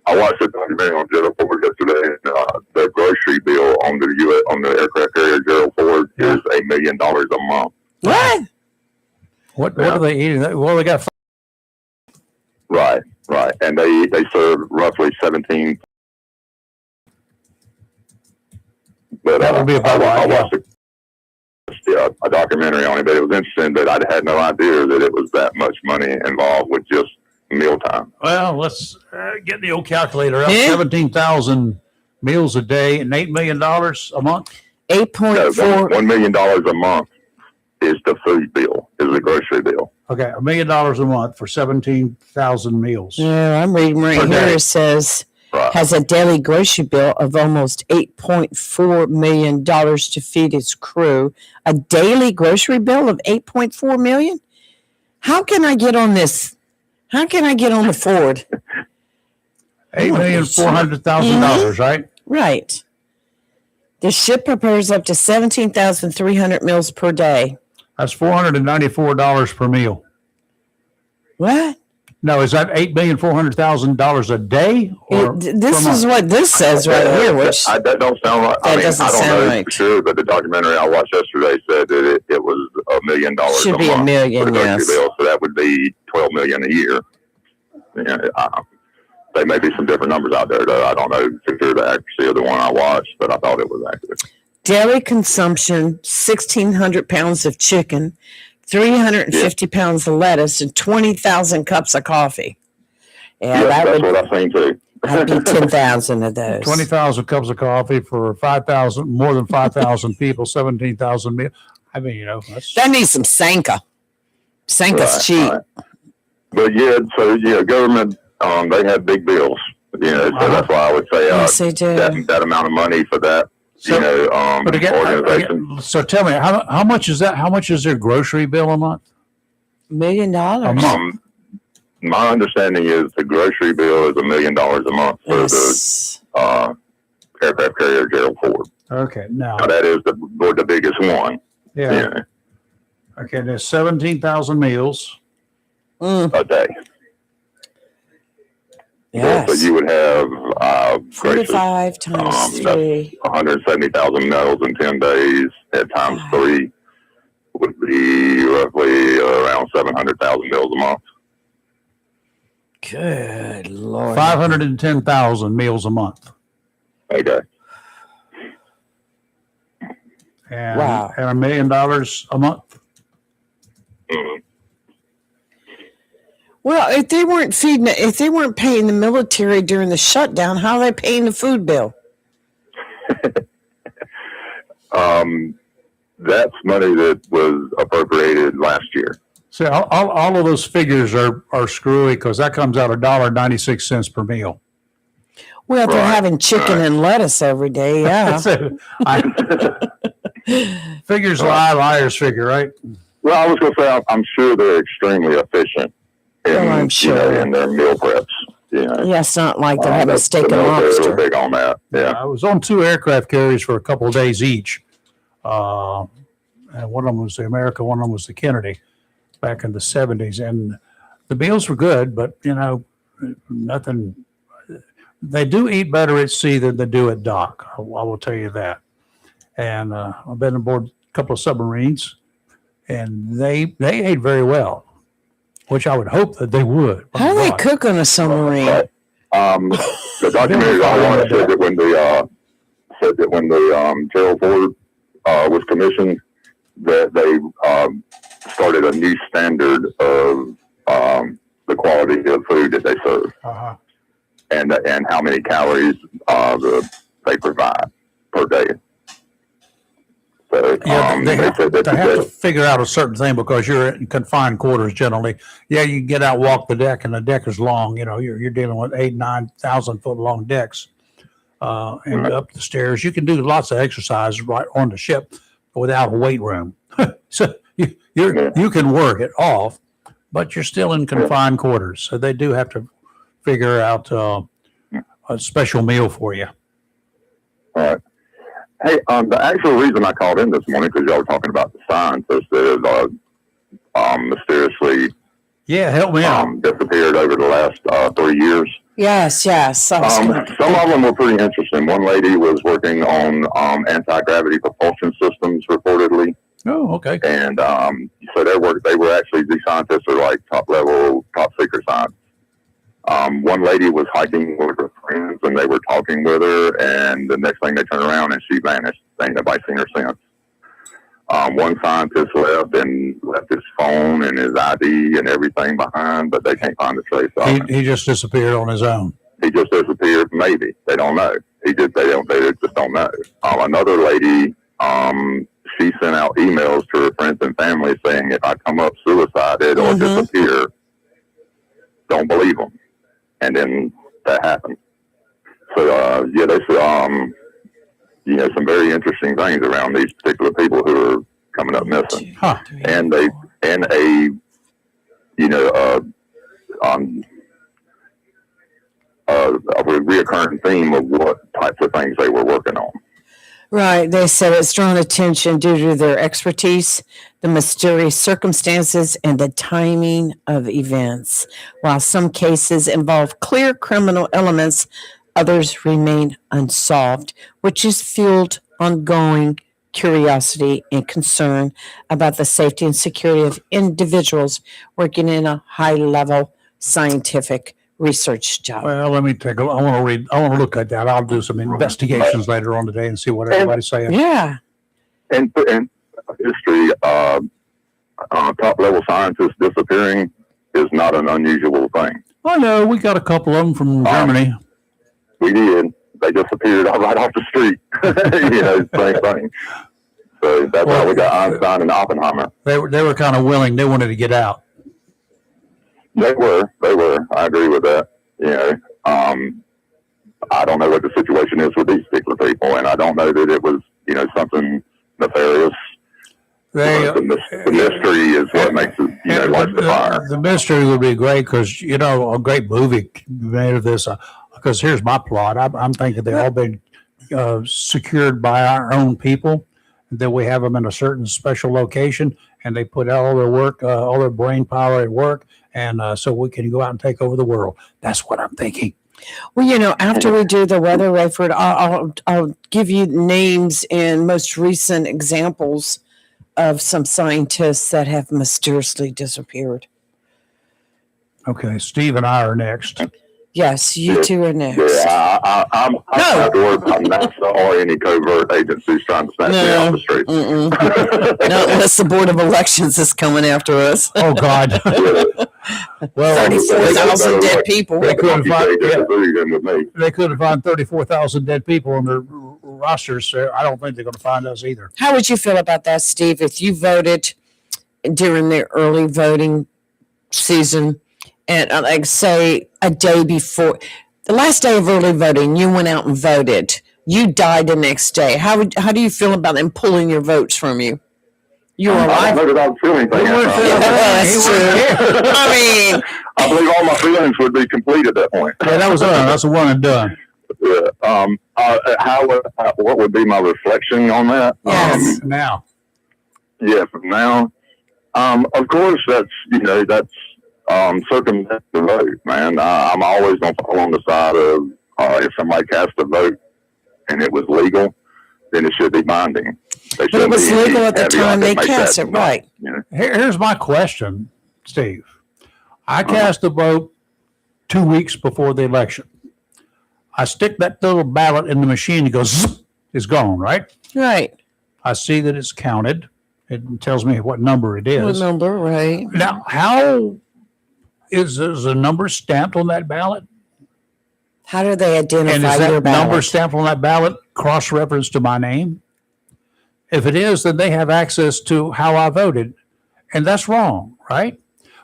I watched a documentary on Gerald Ford yesterday, and their grocery bill on the aircraft carrier Gerald Ford is $1 million a month. What? What are they eating? Well, they got. Right, and they serve roughly 17. But That would be about right. I watched a documentary on it, but it was interesting. But I had no idea that it was that much money involved with just mealtime. Well, let's get the old calculator up. Yeah. 17,000 meals a day and $8 million a month. 8.4. $1 million a month is the food bill, is the grocery bill. Okay, $1 million a month for 17,000 meals. Yeah, I'm reading right Per here. day. It says Right. has a daily grocery bill of almost $8.4 million to feed its crew. A daily grocery bill of $8.4 million? How can I get on this? How can I get on the Ford? $8,400,000, right? Right. The ship prepares up to 17,300 meals per day. That's $494 per meal. What? No, is that $8,400,000 a day? Or This per is month? what this says right here, which That don't sound right. That doesn't I don't sound know right. for sure, but the documentary I watched yesterday said that it was $1 million should a be month $1 million, for the grocery yes. bill, so that would be $12 million a year. Yeah, there may be some different numbers out there, though. I don't know for sure the accuracy of the one I watched, but I thought it was accurate. Daily consumption, 1,600 pounds of chicken, 350 pounds of lettuce, and 20,000 cups of coffee. Yeah, Yes, that's what I've seen too. that'd be 10,000 of those. 20,000 cups of coffee for 5,000, more than 5,000 people, 17,000 meals. I mean, that's. That needs some Sanka. Sanka's cheap. Right. But government, they have big bills. So that's why I would say Yes, they do. that amount of money for that, But organization. So tell me, how much is that? How much is their grocery bill a month? $1 million. A month. My understanding is the grocery bill is $1 million a month for Yes. the aircraft carrier Gerald Ford. Okay, now. Now, that is the biggest one. Yeah. Okay, there's 17,000 meals. A day. Yes. So you would have 45 times 3. 170,000 meals in 10 days at times 3 would be roughly around 700,000 meals a month. Good Lord. 510,000 meals a month. Okay. And, Wow. and $1 million a month. Mhm. Well, if they weren't paying the military during the shutdown, how are they paying the food bill? That's money that was appropriated last year. See, all of those figures are screwy because that comes out $1.96 per meal. Well, they're Right, having chicken right. and lettuce every day. Yeah. So, figures lie, liars figure, right? Well, I was going to say, I'm sure they're extremely efficient in, Oh, I'm sure. in their meal preps. You know, Yeah, it's not like they're having the steak and military was lobster. big on that. Yeah. I was on 2 aircraft carriers for a couple of days each. And one of them was the America, one of them was the Kennedy back in the 70s. And the meals were good, but, nothing. They do eat better at sea than they do at dock. I will tell you that. And I've been aboard a couple of submarines, and they ate very well, which I would hope that they would. How do they cook on a submarine? The documentary I watched said that when the Gerald Ford was commissioned, that they started a new standard of the quality of food that they serve, and how many calories they provide per day. So, they have said that to figure out a certain thing because you're in confined quarters generally. Yeah, you can get out, walk the deck, and the deck is long. You're dealing with 8,000-9,000 foot long decks, and up the stairs. You can do lots of exercise right on the ship without a weight room. So you can work it off, but you're still in confined quarters. So they do have to figure out a special meal for you. All right. Hey, the actual reason I called in this morning, because y'all were talking about the scientist that is mysteriously help me out. Disappeared over the last 3 years. Yes. Some of them were pretty interesting. One lady was working on anti-gravity propulsion systems, reportedly. Oh, okay. And so they were actually, these scientists are like top secret science. One lady was hiking with her friends and they were talking with her, and the next thing they turned around and she vanished. Ain't nobody seen her since. One scientist left his phone and his ID and everything behind, but they can't find a trace of him. He just disappeared on his own. He just disappeared. Maybe they don't know. They just don't know. Another lady, she sent out emails to her friends and family saying, if I come up suicided or disappear, don't believe them. And then that happened. So, there's some very interesting things around these particular people who are coming up missing. And a reoccurring theme of what types of things they were working on. Right. They said it's drawn attention due to their expertise, the mysterious circumstances, and the timing of events. While some cases involve clear criminal elements, others remain unsolved, which has fueled ongoing curiosity and concern about the safety and security of individuals working in a high-level scientific research job. Well, let me I want to look at that. I'll do some investigations later on today and see what everybody's saying. Yeah. And history, top-level scientists disappearing is not an unusual thing. Oh, no, we got a couple of them from Germany. We did. They disappeared right off the street. Same thing. So that's how we got Einstein and Oppenheimer. They were kind of willing. They wanted to get out. They were. I agree with that. I don't know what the situation is with these particular people, and I don't know that it was, something nefarious. The mystery is what makes it, lights the fire. The mystery would be great because, a great movie made of this. Because here's my plot. I'm thinking they've all been secured by our own people. That we have them in a certain special location, and they put all their work, all their brain power at work, and so we can go out and take over the world. That's what I'm thinking. Well, after we do the weather, Rayford, I'll give you names and most recent examples of some scientists that have mysteriously disappeared. Okay, Steve and I are next. Yes, you two are next. Yeah, I'm not worried about NASA or any covert agencies trying to snatch me off the street. Not unless the Board of Elections is coming after us. Oh, God. Well, 34,000 dead people. They couldn't find 34,000 dead people on their rosters. So I don't think they're going to find us either. How would you feel about that, Steve, if you voted during the early voting season and say a day before, the last day of early voting, you went out and voted. You died the next day. How do you feel about them pulling your votes from you? You were I alive. don't know that I would feel anything. You weren't after feeling I- That's true. I mean, I believe all my feelings would be complete at that point. Yeah, that was done. That's a one and done. Yeah. What would be my reflection on that? Yes. Now, Yeah, from now, of course, that's circumvent the vote, man. I'm always going to fall on the side of if somebody cast a vote and it was legal, then it should be binding. but it was legal at the time they cast it, right? You know? here's my question, Steve. I cast a vote 2 weeks before the election. I stick that little ballot in the machine. It goes, zip, it's gone, right? Right. I see that it's counted. It tells me what number it is. Remember, right? Now, how is a number stamped on that ballot? How do they And identify is your that number ballot? stamped on that ballot cross-referenced to my name? If it is, then they have access to how I voted. And that's wrong, right?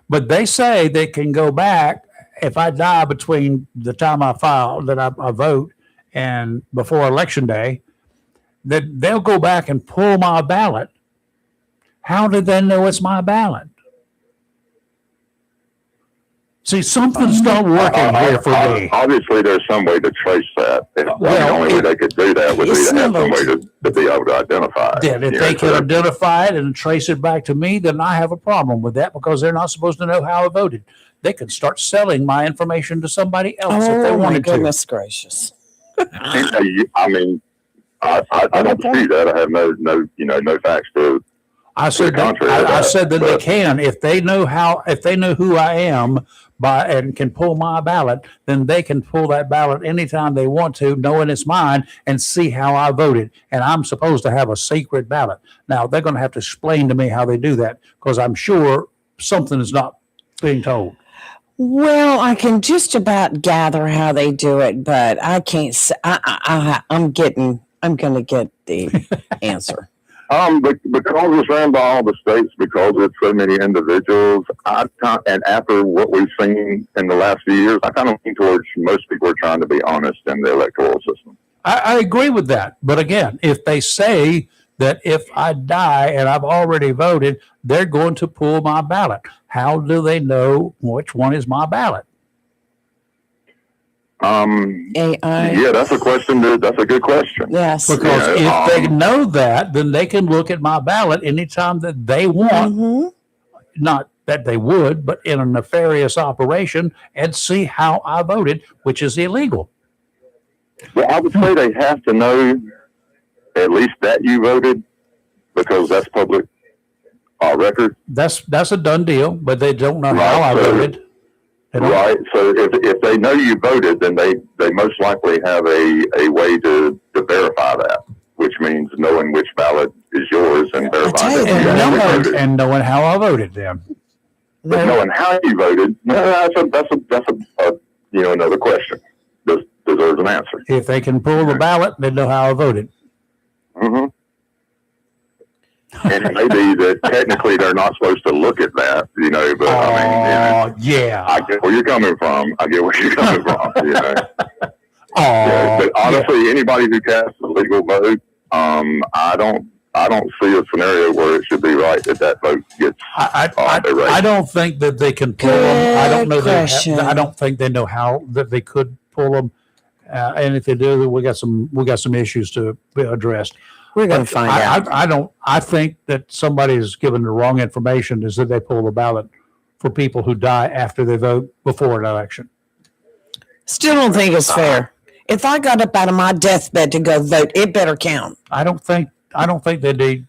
But they say they can go back if I die between the time I file that I vote and before election day, that they'll go back and pull my ballot. How did they know it's my ballot? See, something's not working here for me. Obviously, there's some way to trace that. The only way they could do that would be it's to have some not- way to be able to identify it. Then if You they know, can so identify it and trace it back to me, then I have a problem with that because they're not supposed to know how I voted. They could start selling my information to somebody else if they Oh my wanted to. goodness gracious! I mean, I don't see that. I have no facts to. I said that, contrary to I that, said that they but- can if they know who I am and can pull my ballot, then they can pull that ballot anytime they want to, knowing it's mine, and see how I voted. And I'm supposed to have a secret ballot. Now they're going to have to explain to me how they do that because I'm sure something is not being told. Well, I can just about gather how they do it, but I can't. I'm going to get the answer. Because it's ran by all the states, because it's so many individuals, and after what we've seen in the last few years, I kind of lean towards most people are trying to be honest in the electoral system. I agree with that. But again, if they say that if I die and I've already voted, they're going to pull my ballot. How do they know which one is my ballot? AI. Yeah, that's a question. That's a good question. Yes. Because Yeah, if they know that, then they can look at my ballot anytime that they want, Mhm. not that they would, but in a nefarious operation and see how I voted, which is illegal. Well, I would say they have to know at least that you voted because that's public record. That's a done deal, but they don't know how I Right, so- voted. They don't- Right. So if they know you voted, then they most likely have a way to verify that, which means knowing which ballot is yours and tell verifying you, that And you the actually numbers- voted. and knowing how I voted then. But knowing how you voted, that's another question. Deserves an answer. If they can pull the ballot, they know how I voted. Mm-hmm. And it may be that technically they're not supposed to look at that, but I mean, Yeah. I get where you're coming from. Yeah, but honestly, anybody who casts a legal vote, I don't see a scenario where it should be right that vote gets erased. I don't think that they can pull them. I don't know. Good question. I don't think they know how that they could pull them. And if they do, we got some issues to be addressed. We're going to find out. I think that somebody is given the wrong information is that they pull the ballot for people who die after they vote before an election. Still don't think it's fair. If I got up out of my deathbed to go vote, it better count. I don't think that they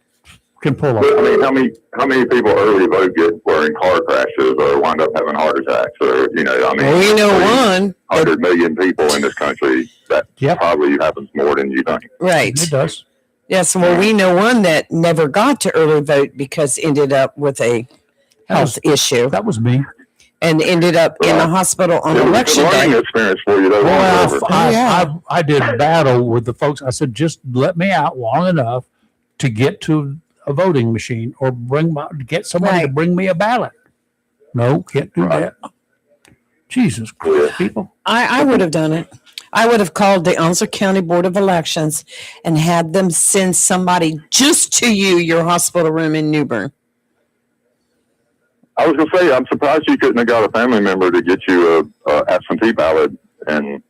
can pull them. But, I mean, how many people early vote were in car crashes or wind up having heart attacks or We know one. 100 million people in this country. That Yep. probably happens more than you think. Right. It does. Yes. Well, we know one that never got to early vote because ended up with a health issue That was me. and ended up in the hospital on It was a election good learning day. experience for you, though. Well, Over. I did battle with the folks. I said, just let me out long enough to get to a voting machine or get somebody to Right. bring me a ballot. No, can't do Right. that. Jesus Christ, people. I would have done it. I would have called the Onslow County Board of Elections and had them send somebody just to your hospital room in New Bern. I was going to say, I'm surprised you couldn't have got a family member to get you a absentee ballot and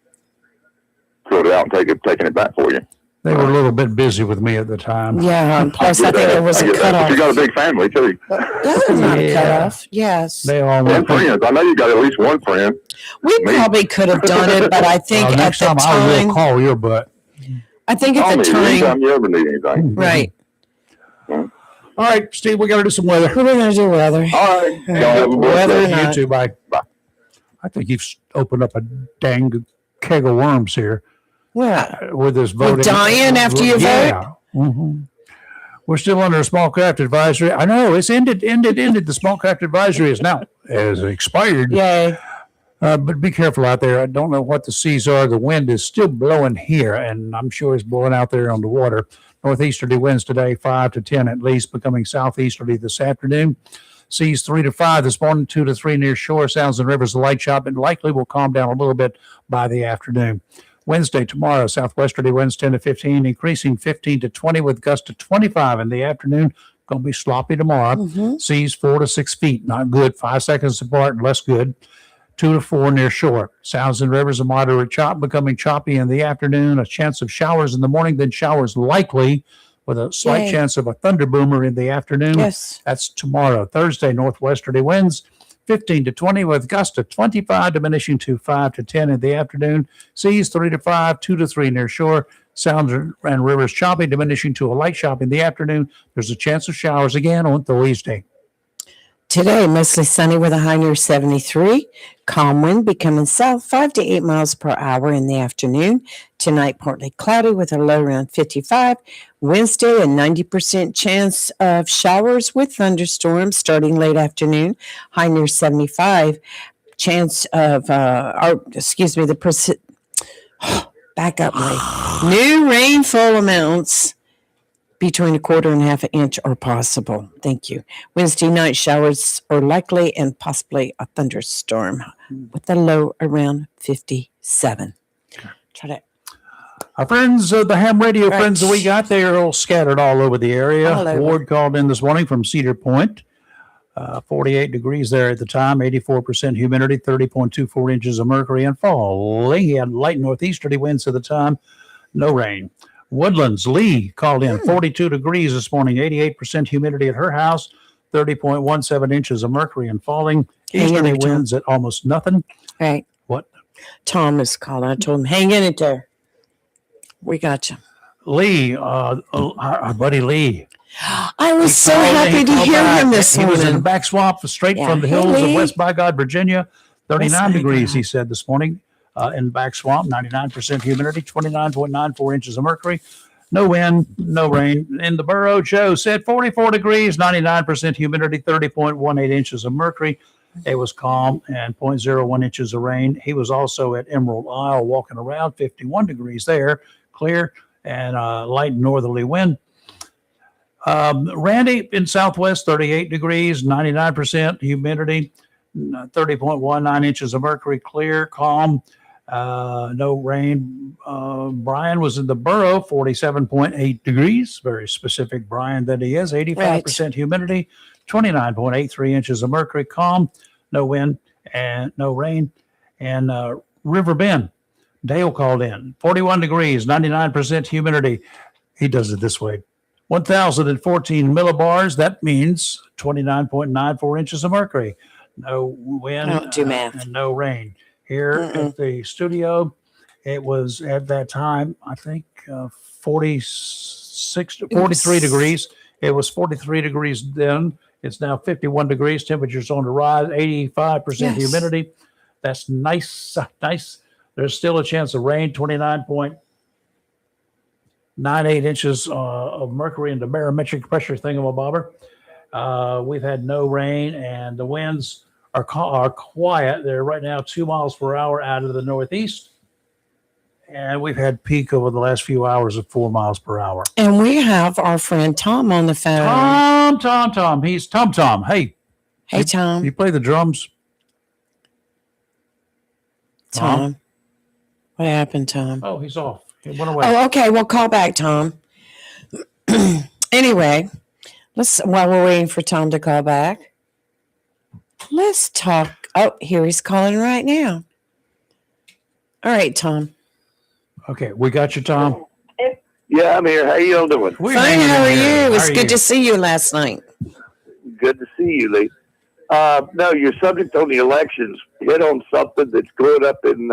filled it out and taking it back for you. They were a little bit busy with me at the time. Yeah, and plus I think there was a But cutoff. you got a big family too. That's not a cutoff. Yes. They all And went. friends. I know you got at least one friend. We probably could have done it, but I think at Next the time I will time, call your butt. I think Call at the me anytime time, you ever need anything. right. All right, Steve, we got to do some weather. What are we going to do, weather? All right. Y'all have a blessed Weather day. or You not. too, bye. Bye. I think you've opened up a dang keg of worms here What? with this voting. dying after you vote? Mm-hmm. We're still under a small craft advisory. I know it's ended. The small craft advisory is now has expired. Yay. But be careful out there. I don't know what the seas are. The wind is still blowing here, and I'm sure it's blowing out there on the water. Northeasterly winds today, 5 to 10 at least, becoming southeasterly this afternoon. Seas 3 to 5 this morning, 2 to 3 near shore. Sounds and rivers, a light chop, and likely will calm down a little bit by the afternoon. Wednesday, tomorrow, southwesterly winds 10 to 15, increasing 15 to 20 with gusts to 25 in the afternoon. Going to be sloppy tomorrow. Mhm. Seas 4 to 6 feet, not good. 5 seconds apart, less good. 2 to 4 near shore. Sounds and rivers, a moderate chop, becoming choppy in the afternoon. A chance of showers in the morning, then showers likely with a slight Yay. chance of a thunder boomer in the afternoon. Yes. That's tomorrow. Thursday, northwesterly winds 15 to 20 with gusts of 25, diminishing to 5 to 10 in the afternoon. Seas 3 to 5, 2 to 3 near shore. Sounds and rivers choppy, diminishing to a light chop in the afternoon. There's a chance of showers again on Thursday. Today, mostly sunny with a high near 73. Calm wind becoming south 5 to 8 miles per hour in the afternoon. Tonight, partly cloudy with a low around 55. Wednesday, a 90% chance of showers with thunderstorms starting late afternoon. High near 75. Chance of, back up, Lee. New rainfall amounts between a quarter and half an inch are possible. Thank you. Wednesday night showers are likely and possibly a thunderstorm with a low around 57. Try to Our friends, the ham radio Right. friends that we got, they are all scattered all over the area. All over. Ward called in this morning from Cedar Point. 48 degrees there at the time, 84% humidity, 30.24 inches of mercury and falling. He had light northeasterly winds at the time, no rain. Woodlands, Lee called in 42 degrees this morning, 88% humidity at her house, 30.17 inches of mercury and falling. Hang in Easterly there, Tom. winds at almost nothing. right. What? Tom is calling. I told him, hang in it there. We got you. Lee, our buddy Lee. I was so happy to hear him this He was in the morning. back swamp straight Yeah. from the Hey, hills of Lee. West by God, Virginia. 39 West by degrees, God. he said this morning, in back swamp, 99% humidity, 29.94 inches of mercury. No wind, no rain. In the borough, Joe said 44 degrees, 99% humidity, 30.18 inches of mercury. It was calm and 0.01 inches of rain. He was also at Emerald Isle walking around, 51 degrees there, clear and light northerly wind. Randy in Southwest, 38 degrees, 99% humidity, 30.19 inches of mercury, clear, calm, no rain. Brian was in the borough, 47.8 degrees, very specific Brian that he is, 85% humidity, 29.83 inches of mercury, calm, no wind and no rain. And River Bend, Dale called in, 41 degrees, 99% humidity. He does it this way. 1,014 millibars. That means 29.94 inches of mercury. No wind I don't do math. and no rain. Here at the studio, it was at that time, I think, 43 degrees. It was 43 degrees then. It's now 51 degrees. Temperatures on the rise, 85% Yes. humidity. That's nice. There's still a chance of rain, 29.98 inches of mercury in the barometric pressure thingamabobber. We've had no rain, and the winds are quiet. They're right now 2 miles per hour out of the northeast. And we've had peak over the last few hours of 4 miles per hour. And we have our friend Tom on the phone. Tom. He's Tom. Hey, Hey, Tom. you play the drums? Tom. What happened, Tom? Oh, he's off. He went away. Oh, okay. We'll call back, Tom. Anyway, while we're waiting for Tom to call back, let's talk. Oh, here he's calling right now. All right, Tom. Okay, we got you, Tom. Yeah, I'm here. How you all doing? We're Fine. hanging How in are there. you? It's How are good you? to see you last night. Good to see you, Lee. No, your subject on the elections hit on something that's going up in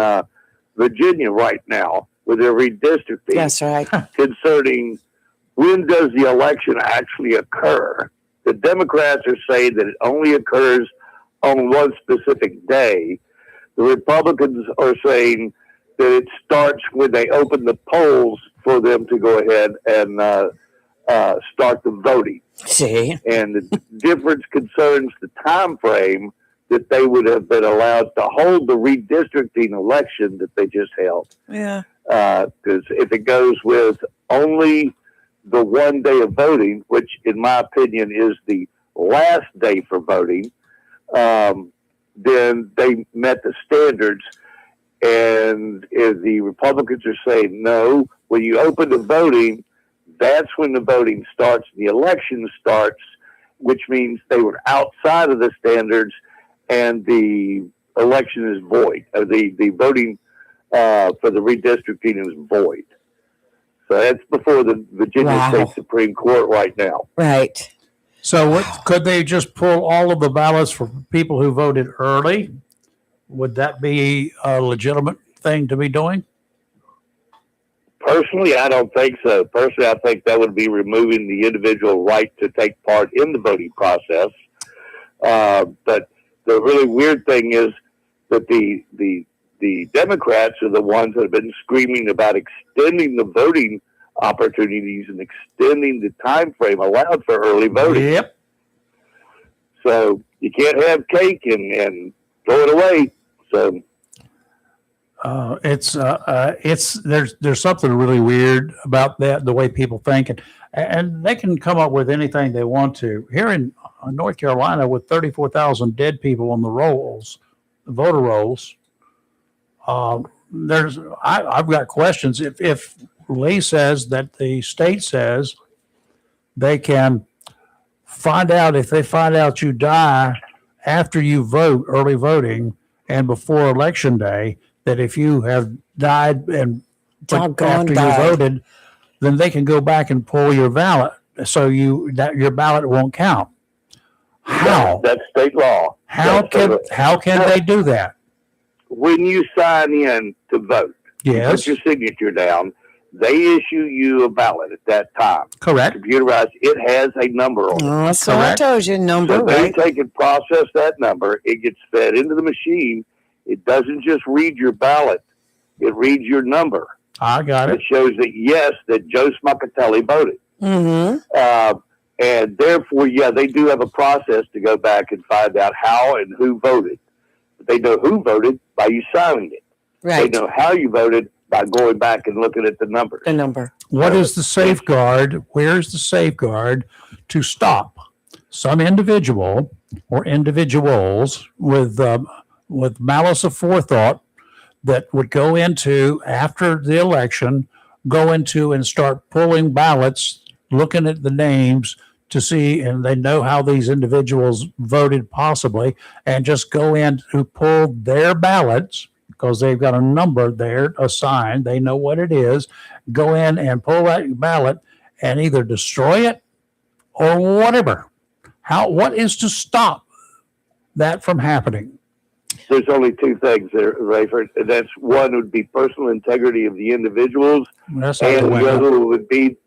Virginia right now with their redistricting That's right. concerning when does the election actually occur. The Democrats are saying that it only occurs on one specific day. The Republicans are saying that it starts when they open the polls for them to go ahead and start the voting. See? And the difference concerns the time frame that they would have been allowed to hold the redistricting election that they just held. Yeah. Because if it goes with only the 1 day of voting, which in my opinion is the last day for voting, then they met the standards. And if the Republicans are saying no, when you open the voting, that's when the voting starts, the election starts, which means they were outside of the standards and the election is void. The voting for the redistricting is void. So that's before the Virginia State Supreme Court right now. Right. So what, could they just pull all of the ballots for people who voted early? Would that be a legitimate thing to be doing? Personally, I don't think so. Personally, I think that would be removing the individual right to take part in the voting process. But the really weird thing is that the Democrats are the ones that have been screaming about extending the voting opportunities and extending the time frame allowed for early voting. Yep. So you can't have cake and throw it away. So there's something really weird about that, the way people think, and they can come up with anything they want to. Here in North Carolina, with 34,000 dead people on the rolls, the voter rolls, I've got questions. If Lee says that the state says they can find out, if they find out you die after you vote, early voting, and before election day, that if you have died and after you voted, then they can go back and pull your ballot, so your ballot won't count. How? That's state law. How can they do that? When you sign in to vote, Yes. you put your signature down, they issue you a ballot at that time. Correct. Computerized, it has a number on it. Oh, that's what I told you. Number, So right? they take and process that number. It gets fed into the machine. It doesn't just read your ballot. It reads your number. I got it. It shows that, yes, that Joe Smocatelli voted. Mm-hmm. And therefore, yeah, they do have a process to go back and find out how and who voted. But they know who voted by you signing it. Right. They know how you voted by going back and looking at the numbers. The number. What is the safeguard? Where's the safeguard to stop some individual or individuals with malice aforethought that would go into, after the election, go into and start pulling ballots, looking at the names to see, and they know how these individuals voted possibly, and just go in to pull their ballots because they've got a number there assigned. They know what it is. Go in and pull that ballot and either destroy it or whatever. What is to stop that from happening? There's only two things there, Rayford. And that's one would be personal integrity of the individuals, That's how and it went the up. other one would be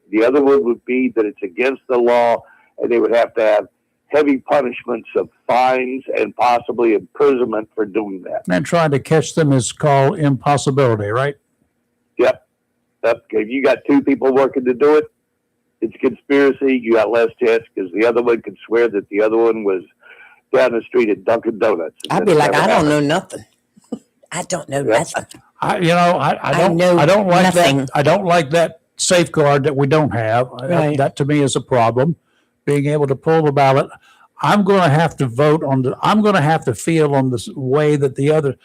that it's against the law, and they would have to have heavy punishments of fines and possibly imprisonment for doing that. And trying to catch them is called impossibility, right? Yep. If you got two people working to do it, it's conspiracy. You got less chance because the other one could swear that the other one was down the street at Dunkin' Donuts. I'd be like, I don't know nothing. I don't know nothing. I don't know like nothing. that. I don't like that safeguard that we don't have. Right. That to me is a problem. Being able to pull the ballot. I'm going to have to vote on I'm going to have to feel on this way that the other,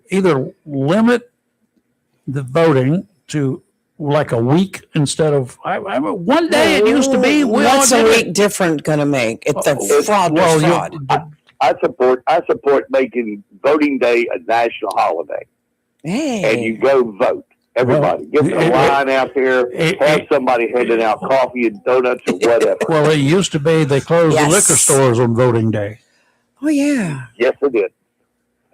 either limit the voting to like a week instead of one day. It used to be. What's a week different going to make? If the fraud was fraud. I support making voting day a national holiday, and you go vote. Everybody, get the line out there. Have somebody handing out coffee and donuts or whatever. Well, it used to be they closed the liquor stores on voting day. Oh yeah. Yes, it did.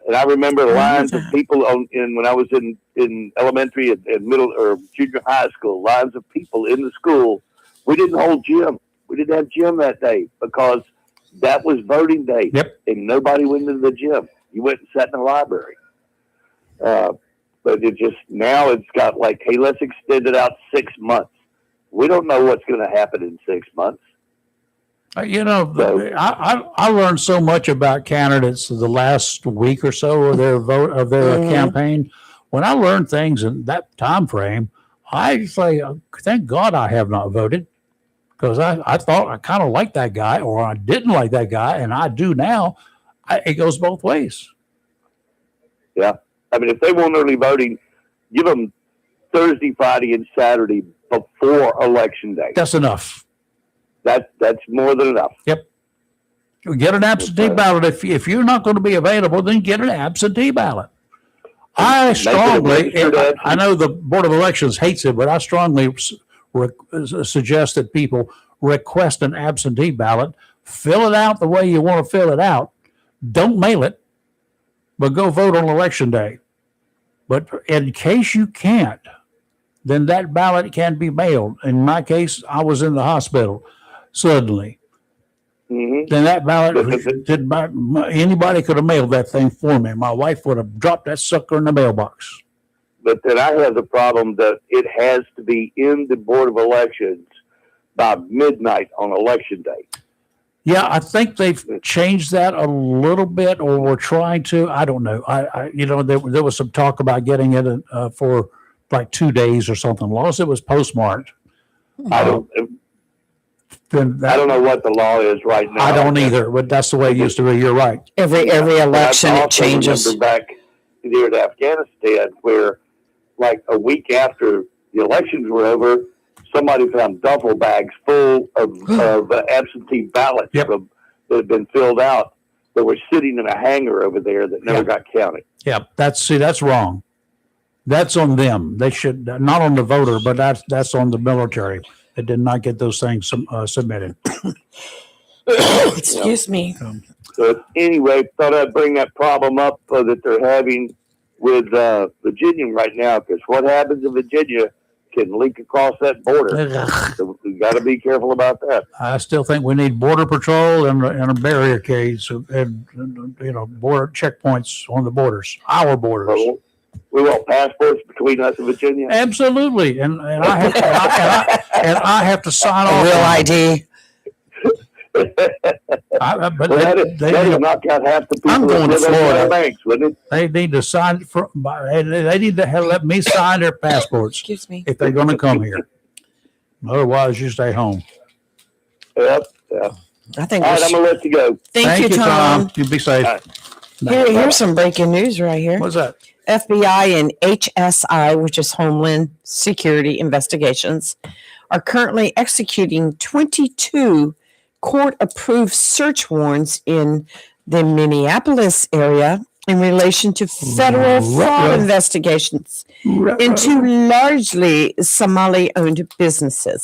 And I remember lines of people when I was in elementary and middle or junior high school, lines of people in the school. We didn't hold gym. We didn't have gym that day because that was voting day. Yep. And nobody went into the gym. You went and sat in the library. But it just, now it's got like, hey, let's extend it out 6 months. We don't know what's going to happen in 6 months. I learned so much about candidates the last week or so of their campaign. When I learned things in that time frame, I say, thank God I have not voted, because I thought I kind of liked that guy, or I didn't like that guy, and I do now. It goes both ways. Yeah. I mean, if they want early voting, give them Thursday, Friday, and Saturday before Election Day. That's enough. That's more than enough. Yep. Get an absentee ballot. If you're not going to be available, then get an absentee ballot. I know the Board of Elections hates it, but I strongly suggest that people request an absentee ballot, fill it out the way you want to fill it out. Don't mail it, but go vote on Election Day. But in case you can't, then that ballot can be mailed. In my case, I was in the hospital suddenly. Mm-hmm. Then that ballot, anybody could have mailed that thing for me. My wife would have dropped that sucker in the mailbox. But then I have the problem that it has to be in the Board of Elections by midnight on Election Day. Yeah, I think they've changed that a little bit, or we're trying to. I don't know. There was some talk about getting it for like 2 days or something. As long as it was postmarked. I don't know what the law is right now. I don't either, but that's the way it used to be. You're right. Every election it changes. I remember back here in Afghanistan, where like a week after the elections were over, somebody found duffel bags full of absentee ballots that had been filled out that were sitting in a hangar over there that never got counted. Yeah, that's wrong. That's on them. They should, not on the voter, but that's on the military. They did not get those things submitted. Excuse me. So anyway, thought I'd bring that problem up that they're having with Virginia right now, because what happens in Virginia can leak across that border. So we got to be careful about that. I still think we need border patrol and a barrier cage and border checkpoints on the borders, our borders. So we want passports between us and Virginia. Absolutely, and I have to sign off. Real ID. But that would knock out half the people. I'm going to Florida. Banks, wouldn't it? They need to sign. They need to let me sign their passports. Excuse me. If they're going to come here. Otherwise, you stay home. Yep. I think. All right, I'm gonna let you go. Thank you, Tom. You be safe. Right. Here's some breaking news right here. What's that? FBI and HSI, which is Homeland Security Investigations, are currently executing 22 court-approved search warrants in the Minneapolis area in relation to federal fraud investigations into largely Somali-owned businesses.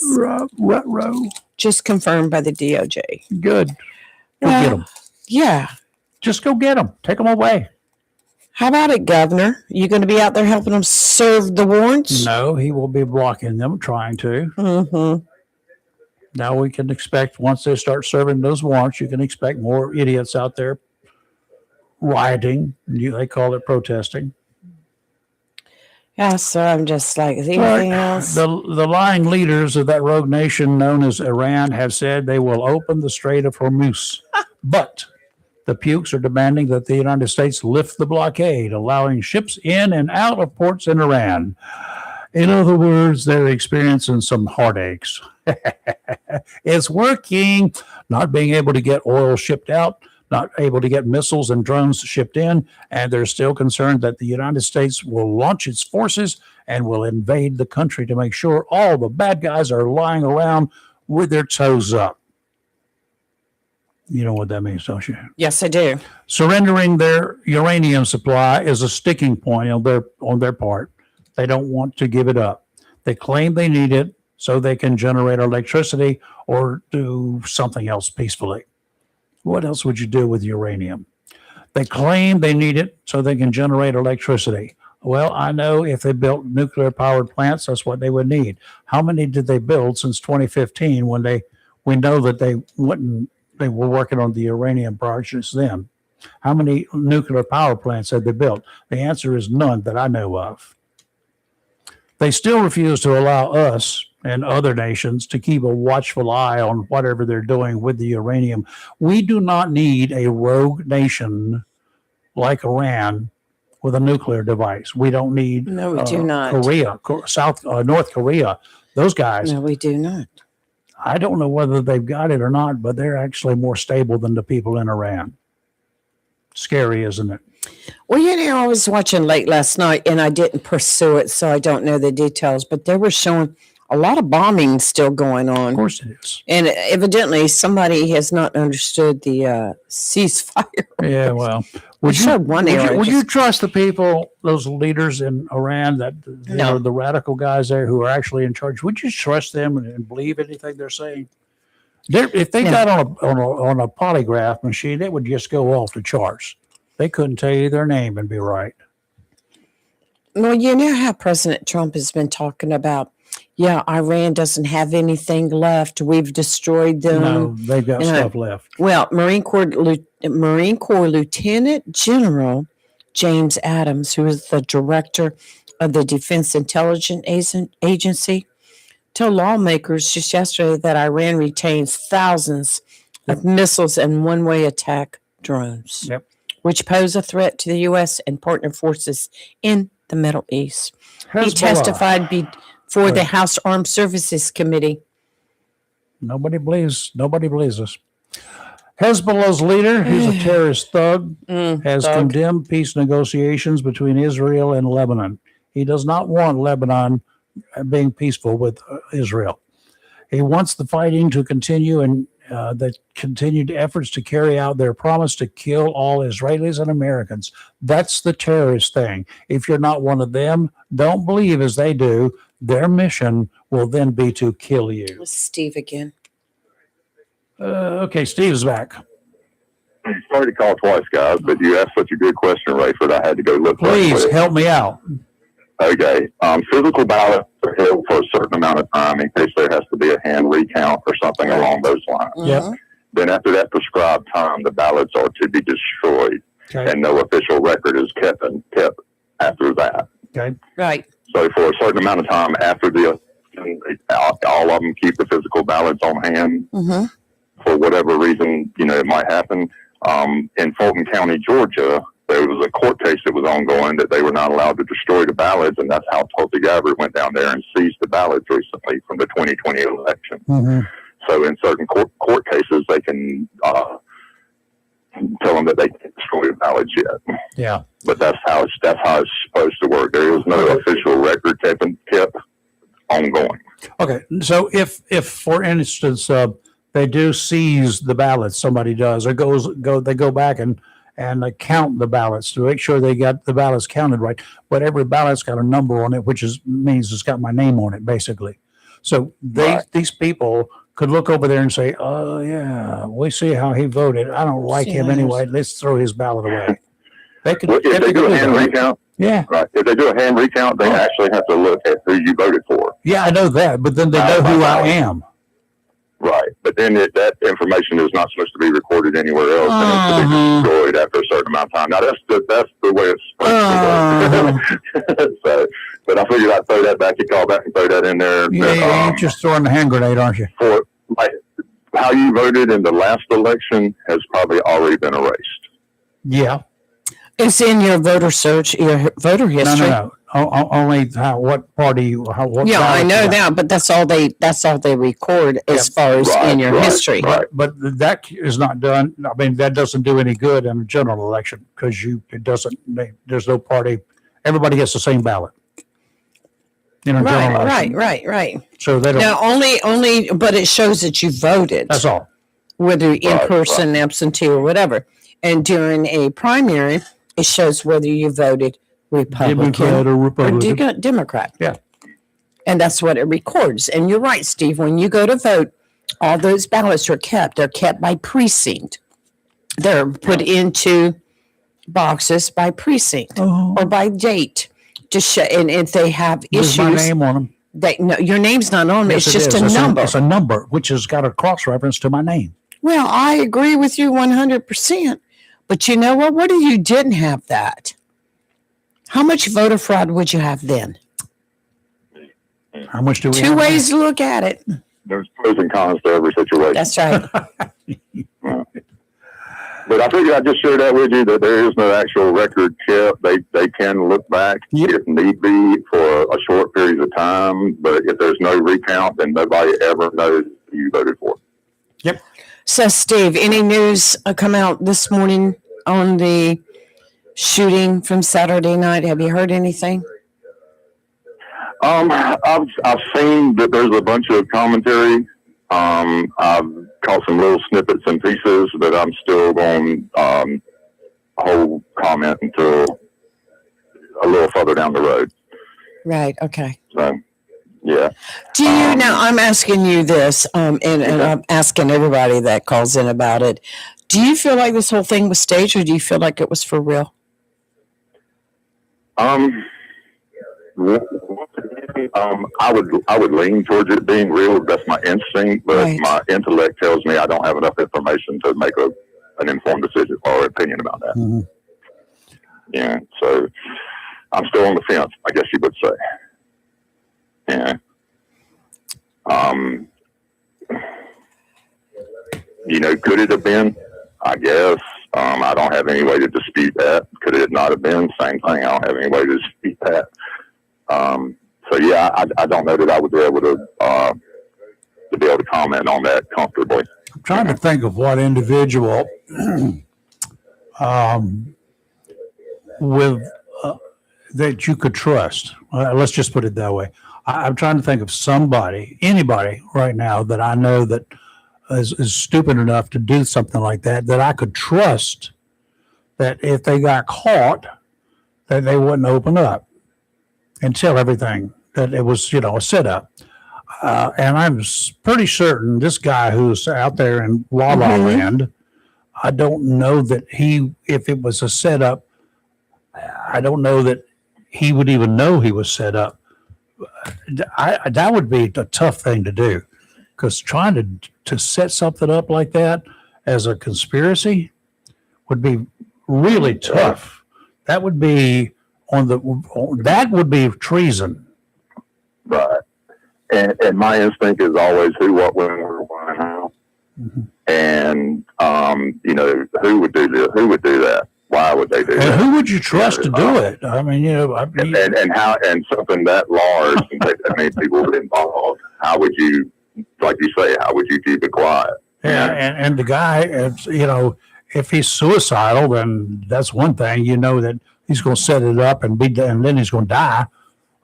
Just confirmed by the DOJ. Good. Go get them. Yeah. Just go get them. Take them away. How about it, Governor? You going to be out there helping them serve the warrants? No, he will be blocking them, trying to. Mm-hmm. Now we can expect, once they start serving those warrants, you can expect more idiots out there rioting. They call it protesting. Yeah, so I'm just like, is anything else? The lying leaders of that rogue nation known as Iran have said they will open the Strait of Hormuz. But the Pukes are demanding that the United States lift the blockade, allowing ships in and out of ports in Iran. In other words, they're experiencing some heartaches. It's working. Not being able to get oil shipped out, not able to get missiles and drones shipped in, and they're still concerned that the United States will launch its forces and will invade the country to make sure all the bad guys are lying around with their toes up. You know what that means, don't you? Yes, I do. Surrendering their uranium supply is a sticking point on their part. They don't want to give it up. They claim they need it so they can generate electricity or do something else peacefully. What else would you do with uranium? They claim they need it so they can generate electricity. Well, I know if they built nuclear powered plants, that's what they would need. How many did they build since 2015 when we know that they were working on the uranium projects then? How many nuclear power plants have they built? The answer is none that I know of. They still refuse to allow us and other nations to keep a watchful eye on whatever they're doing with the uranium. We do not need a rogue nation like Iran with a nuclear device. We don't need No, we do not. North Korea. Those guys. No, we do not. I don't know whether they've got it or not, but they're actually more stable than the people in Iran. Scary, isn't it? Well, I was watching late last night and I didn't pursue it, so I don't know the details, but they were showing a lot of bombing still going on. Of course it is. And evidently somebody has not understood the ceasefire. Yeah, well, Would you trust the people, those leaders in Iran, that No. the radical guys there who are actually in charge? Would you trust them and believe anything they're saying? If they No. got on a polygraph machine, they would just go off the charts. They couldn't tell you their name and be right. Well, you know how President Trump has been talking about, Iran doesn't have anything left. We've destroyed them. No, they've got stuff left. Well, Marine Corps Lieutenant General James Adams, who is the director of the Defense Intelligence Agency, told lawmakers just yesterday that Iran retains thousands of missiles and one-way attack drones, which pose a threat to the U.S. and partner forces in the Middle East. He Hezbollah. testified before the House Armed Services Committee. Nobody believes us. Hezbollah's leader, who's a terrorist thug, has condemned peace negotiations between Israel and Lebanon. He does not want Lebanon being peaceful with Israel. He wants the fighting to continue and the continued efforts to carry out their promise to kill all Israelis and Americans. That's the terrorist thing. If you're not one of them, don't believe as they do. Their mission will then be to kill you. Steve again. Okay, Steve's back. Sorry to call twice, guys, but you asked such a good question, Rayford. I had to go look. Please help me out. Okay. Physical ballots are held for a certain amount of time in case there has to be a hand recount or something along those lines. Yep. Then after that prescribed time, the ballots are to be destroyed, and no official record is kept after that. Okay. Right. So for a certain amount of time after the election, all of them keep the physical ballots on hand for whatever reason, it might happen. In Fulton County, Georgia, there was a court case that was ongoing that they were not allowed to destroy the ballots, and that's how Tulsi Gabbard went down there and seized the ballots recently from the 2020 election. So in certain court cases, they can tell them that they can't destroy the ballots yet. Yeah. But that's how it's supposed to work. There is no official record kept ongoing. Okay. So if for instance, they do seize the ballots, somebody does, or they go back and count the ballots to make sure they got the ballots counted right. But every ballot's got a number on it, which means it's got my name on it, basically. So these people could look over there and say, "Oh yeah, we see how he voted. I don't like him anyway. Let's throw his ballot away." They could. Well, if they do a hand recount, yeah, right. If they do a hand recount, they actually have to look at who you voted for. Yeah, I know that, but then they know who I am. Right, but then that information is not supposed to be recorded anywhere else, and it's to be destroyed after a certain amount of time. Now that's the way it's supposed to work. So, but I figured I'd throw that back. You call back and throw that in there. Yeah, you're just throwing the hand grenade, aren't you? For how you voted in the last election has probably already been erased. Yeah, it's in your voter search, your voter history. No. Only what party? What I know that, but that's all they record as far as in your history. Right. But that is not done. I mean, that doesn't do any good in a general election because there's no party. Everybody gets the same ballot. in a general Right, election. right. So they don't. Now, only, but it shows that you voted, That's all. whether in Right, person, absentee, or whatever. And during a primary, it shows whether you voted Republican Democrat or Republican. Democrat. Yeah. And that's what it records. And you're right, Steve. When you go to vote, all those ballots are kept. They're kept by precinct. They're put into boxes by precinct or by date to show. And if they have There's my issues, name on them. no, your name's not on it. Yes, It's it just is. a number. It's a number, which has got a cross reference to my name. Well, I agree with you 100%. But you know what? What if you didn't have that? How much voter fraud would you have then? How much do we Two have? ways to look at it. There's pros and cons to every situation. That's right. But I figured I'd just share that with you that there is no actual record kept. They can look back if need be for a short period of time. But if there's no recount, then nobody ever knows who you voted for. Yep. So, Steve, any news come out this morning on the shooting from Saturday night? Have you heard anything? I've seen that there's a bunch of commentary. I've caught some little snippets and pieces, but I'm still going to hold comment until a little further down the road. Right. Okay. So, yeah. Do you now? I'm asking you this, and I'm asking everybody that calls in about it. Do you feel like this whole thing was staged, or do you feel like it was for real? I would lean towards it being real. That's my instinct, but Right. my intellect tells me I don't have enough information to make an informed decision or opinion about that. Mm-hmm. Yeah, so I'm still on the fence, I guess you would say. Yeah. Could it have been? I guess. I don't have any way to dispute that. Could it not have been? Same thing. I don't have any way to dispute that. So yeah, I don't know that I would be able to comment on that comfortably. I'm trying to think of what individual with that you could trust. Let's just put it that way. I'm trying to think of anybody right now that I know that is stupid enough to do something like that I could trust that if they got caught, that they wouldn't open up and tell everything, that it was, a setup. And I'm pretty certain this guy who's out there in La La Land, I don't know that if it was a setup, I don't know that he would even know he was set up. That would be a tough thing to do, because trying to set something up like that as a conspiracy would be really tough. That would be that would be treason. Right. And my instinct is always who, what, when, where, why, how. Mm-hmm. And, who would do this? Who would do that? Why would they do And that? who would you trust to do it? I mean, and something that large and take that many people involved, how would you, like you say, how would you keep it quiet? Yeah, and the guy, if he's suicidal, then that's one thing. You know that he's going to set it up and then he's going to die.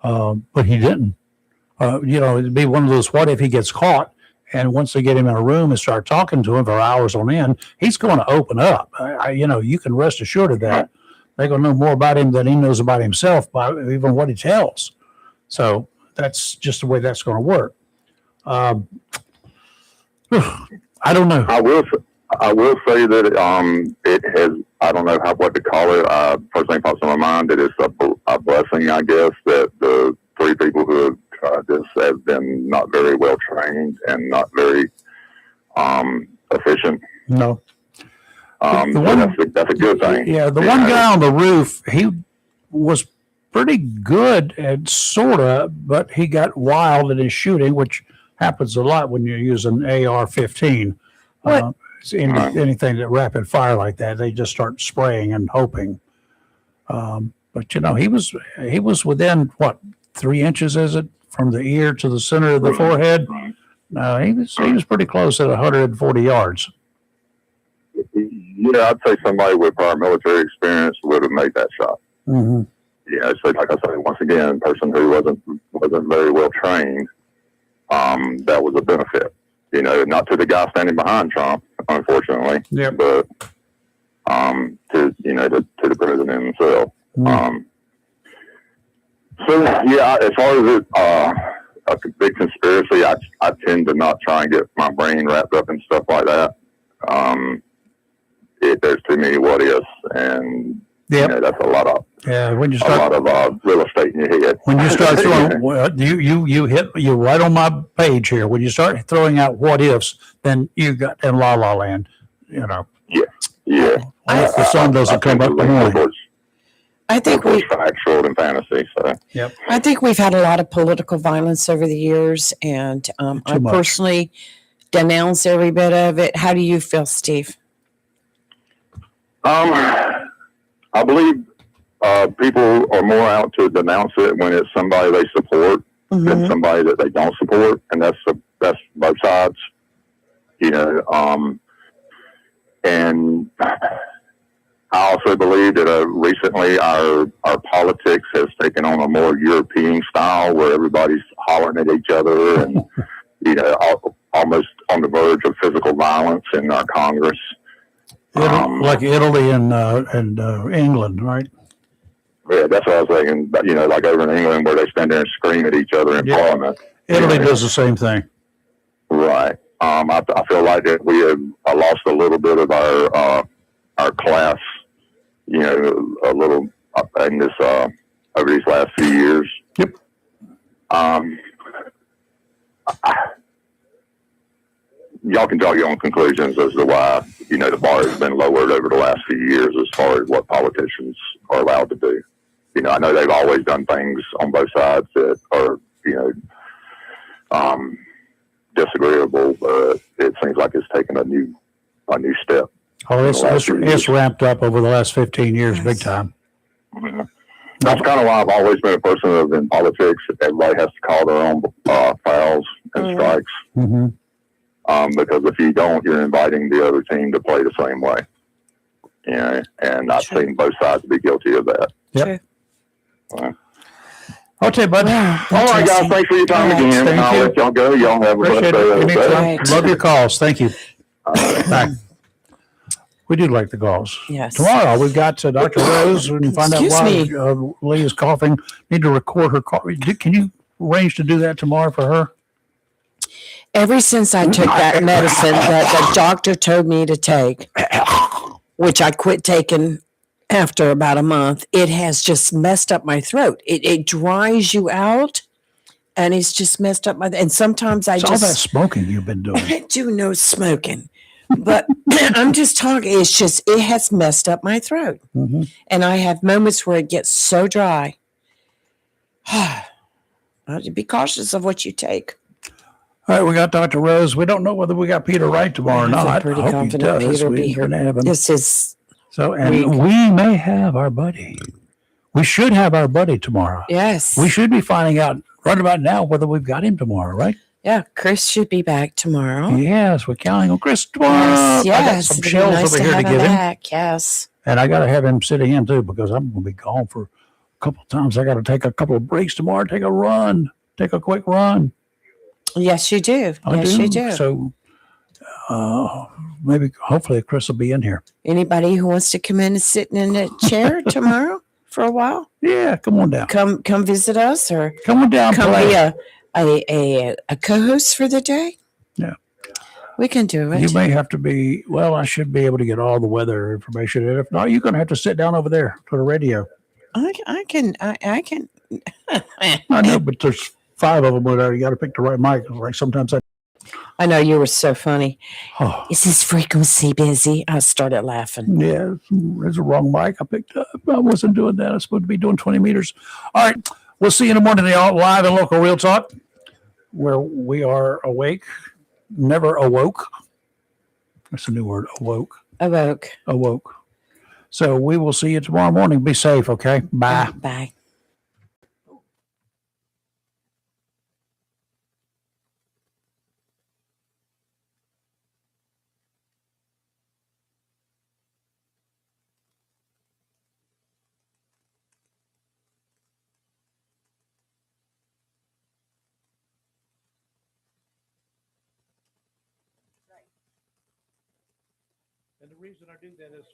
But he didn't. It'd be one of those. What if he gets caught? And once they get him in a room and start talking to him for hours on end, he's going to open up. You can rest assured of that. They're going to know more about him than he knows about himself by even what he tells. So that's just the way that's going to work. I don't know. I will say that it has. I don't know what to call it. First thing pops in my mind that it's a blessing, I guess, that the three people who have tried this have been not very well trained and not very efficient. No. That's a good thing. Yeah, the one guy on the roof, he was pretty good at sorta, but he got wild in his shooting, which happens a lot when you're using AR-15. Anything that rapid fire like that, they just start spraying and hoping. But he was within 3 inches, is it, from the ear to the center of the forehead? No, he was pretty close at 140 yards. Yeah, I'd say somebody with prior military experience would have made that shot. Mm-hmm. Yeah, so like I say, once again, a person who wasn't wasn't very well trained, that was a benefit. Not to the guy standing behind Trump, unfortunately, but to the president himself. So yeah, as far as a big conspiracy, I tend to not try and get my brain wrapped up in stuff like that. There's too many what ifs, and that's a lot of when you start real estate in your head. When you start throwing, you right on my page here. When you start throwing out what ifs, then you got in La La Land. Yeah. The sun doesn't come up in the morning. I think we factual and fantasy. So I think we've had a lot of political violence over the years, and I personally denounce every bit of it. How do you feel, Steve? I believe people are more out to denounce it when it's somebody they support than somebody that they don't support, and that's both sides. And I also believe that recently our politics has taken on a more European style where everybody's hollering at each other and almost on the verge of physical violence in our Congress. Like Italy and England, right? Yeah, that's what I was thinking. But, like over in England where they stand there and scream at each other in Parliament. Italy does the same thing. Right. I feel like that we have lost a little bit of our class, a little in this over these last few years. Yep. Y'all can draw your own conclusions as to why, the bar has been lowered over the last few years as far as what politicians are allowed to do. I know they've always done things on both sides that are, disagreeable, but it seems like it's taken a new step. Oh, it's ramped up over the last 15 years, big time. Mm-hmm. That's kind of why I've always been a person of in politics. Everybody has to call their own fouls and strikes. Mm-hmm. Because if you don't, you're inviting the other team to play the same way. And I've seen both sides be guilty of that. Yep. Okay, bud. All right, guys. Thanks for your time again. I'll let y'all go. Y'all have a blessed day. Love your calls. Thank you. Bye. We do like the calls. Yes. Tomorrow we've got Dr. Rose. When you find out why Lee is coughing, need to record her call. Can you arrange to do that tomorrow for her? Ever since I took that medicine that the doctor told me to take, which I quit taking after about a month, it has just messed up my throat. It dries you out, and it's just messed up and sometimes all that smoking you've been doing. I do no smoking, but I'm just talking. It's just, it has messed up my throat. Mm-hmm. And I have moments where it gets so dry. Be cautious of what you take. All right, we got Dr. Rose. We don't know whether we got Peter Wright tomorrow or not. I'm pretty confident Peter will be here. This is we may have our buddy. We should have our buddy tomorrow. Yes. We should be finding out right about now whether we've got him tomorrow, right? Yeah, Chris should be back tomorrow. Yes, we're counting on Chris tomorrow. Yes. I got some shells over here to give him. Yes. And I got to have him sitting in too because I'm going to be gone for a couple of times. I got to take a couple of breaks tomorrow, take a quick run. Yes, you do. You do. So maybe, hopefully, Chris will be in here. Anybody who wants to come in and sit in a chair tomorrow for a while? Yeah, come on down. Come visit us, or come on down. Come be a co-host for the day. Yeah, we can do it. You may have to be. Well, I should be able to get all the weather information. And if not, you're going to have to sit down over there to the radio. I can. I know, but there's 5 of them over there. You got to pick the right mic. Like sometimes I know, you were so funny. Oh. Is this frequency busy? I started laughing. Yeah, there's a wrong mic I picked up. I wasn't doing that. I was supposed to be doing 20 meters. All right, we'll see you in the morning, y'all, live and local Real Talk, where we are awake, never awoke. That's a new word, awoke. Awoke. So we will see you tomorrow morning. Be safe, okay? Bye. Bye. And the reason I do that is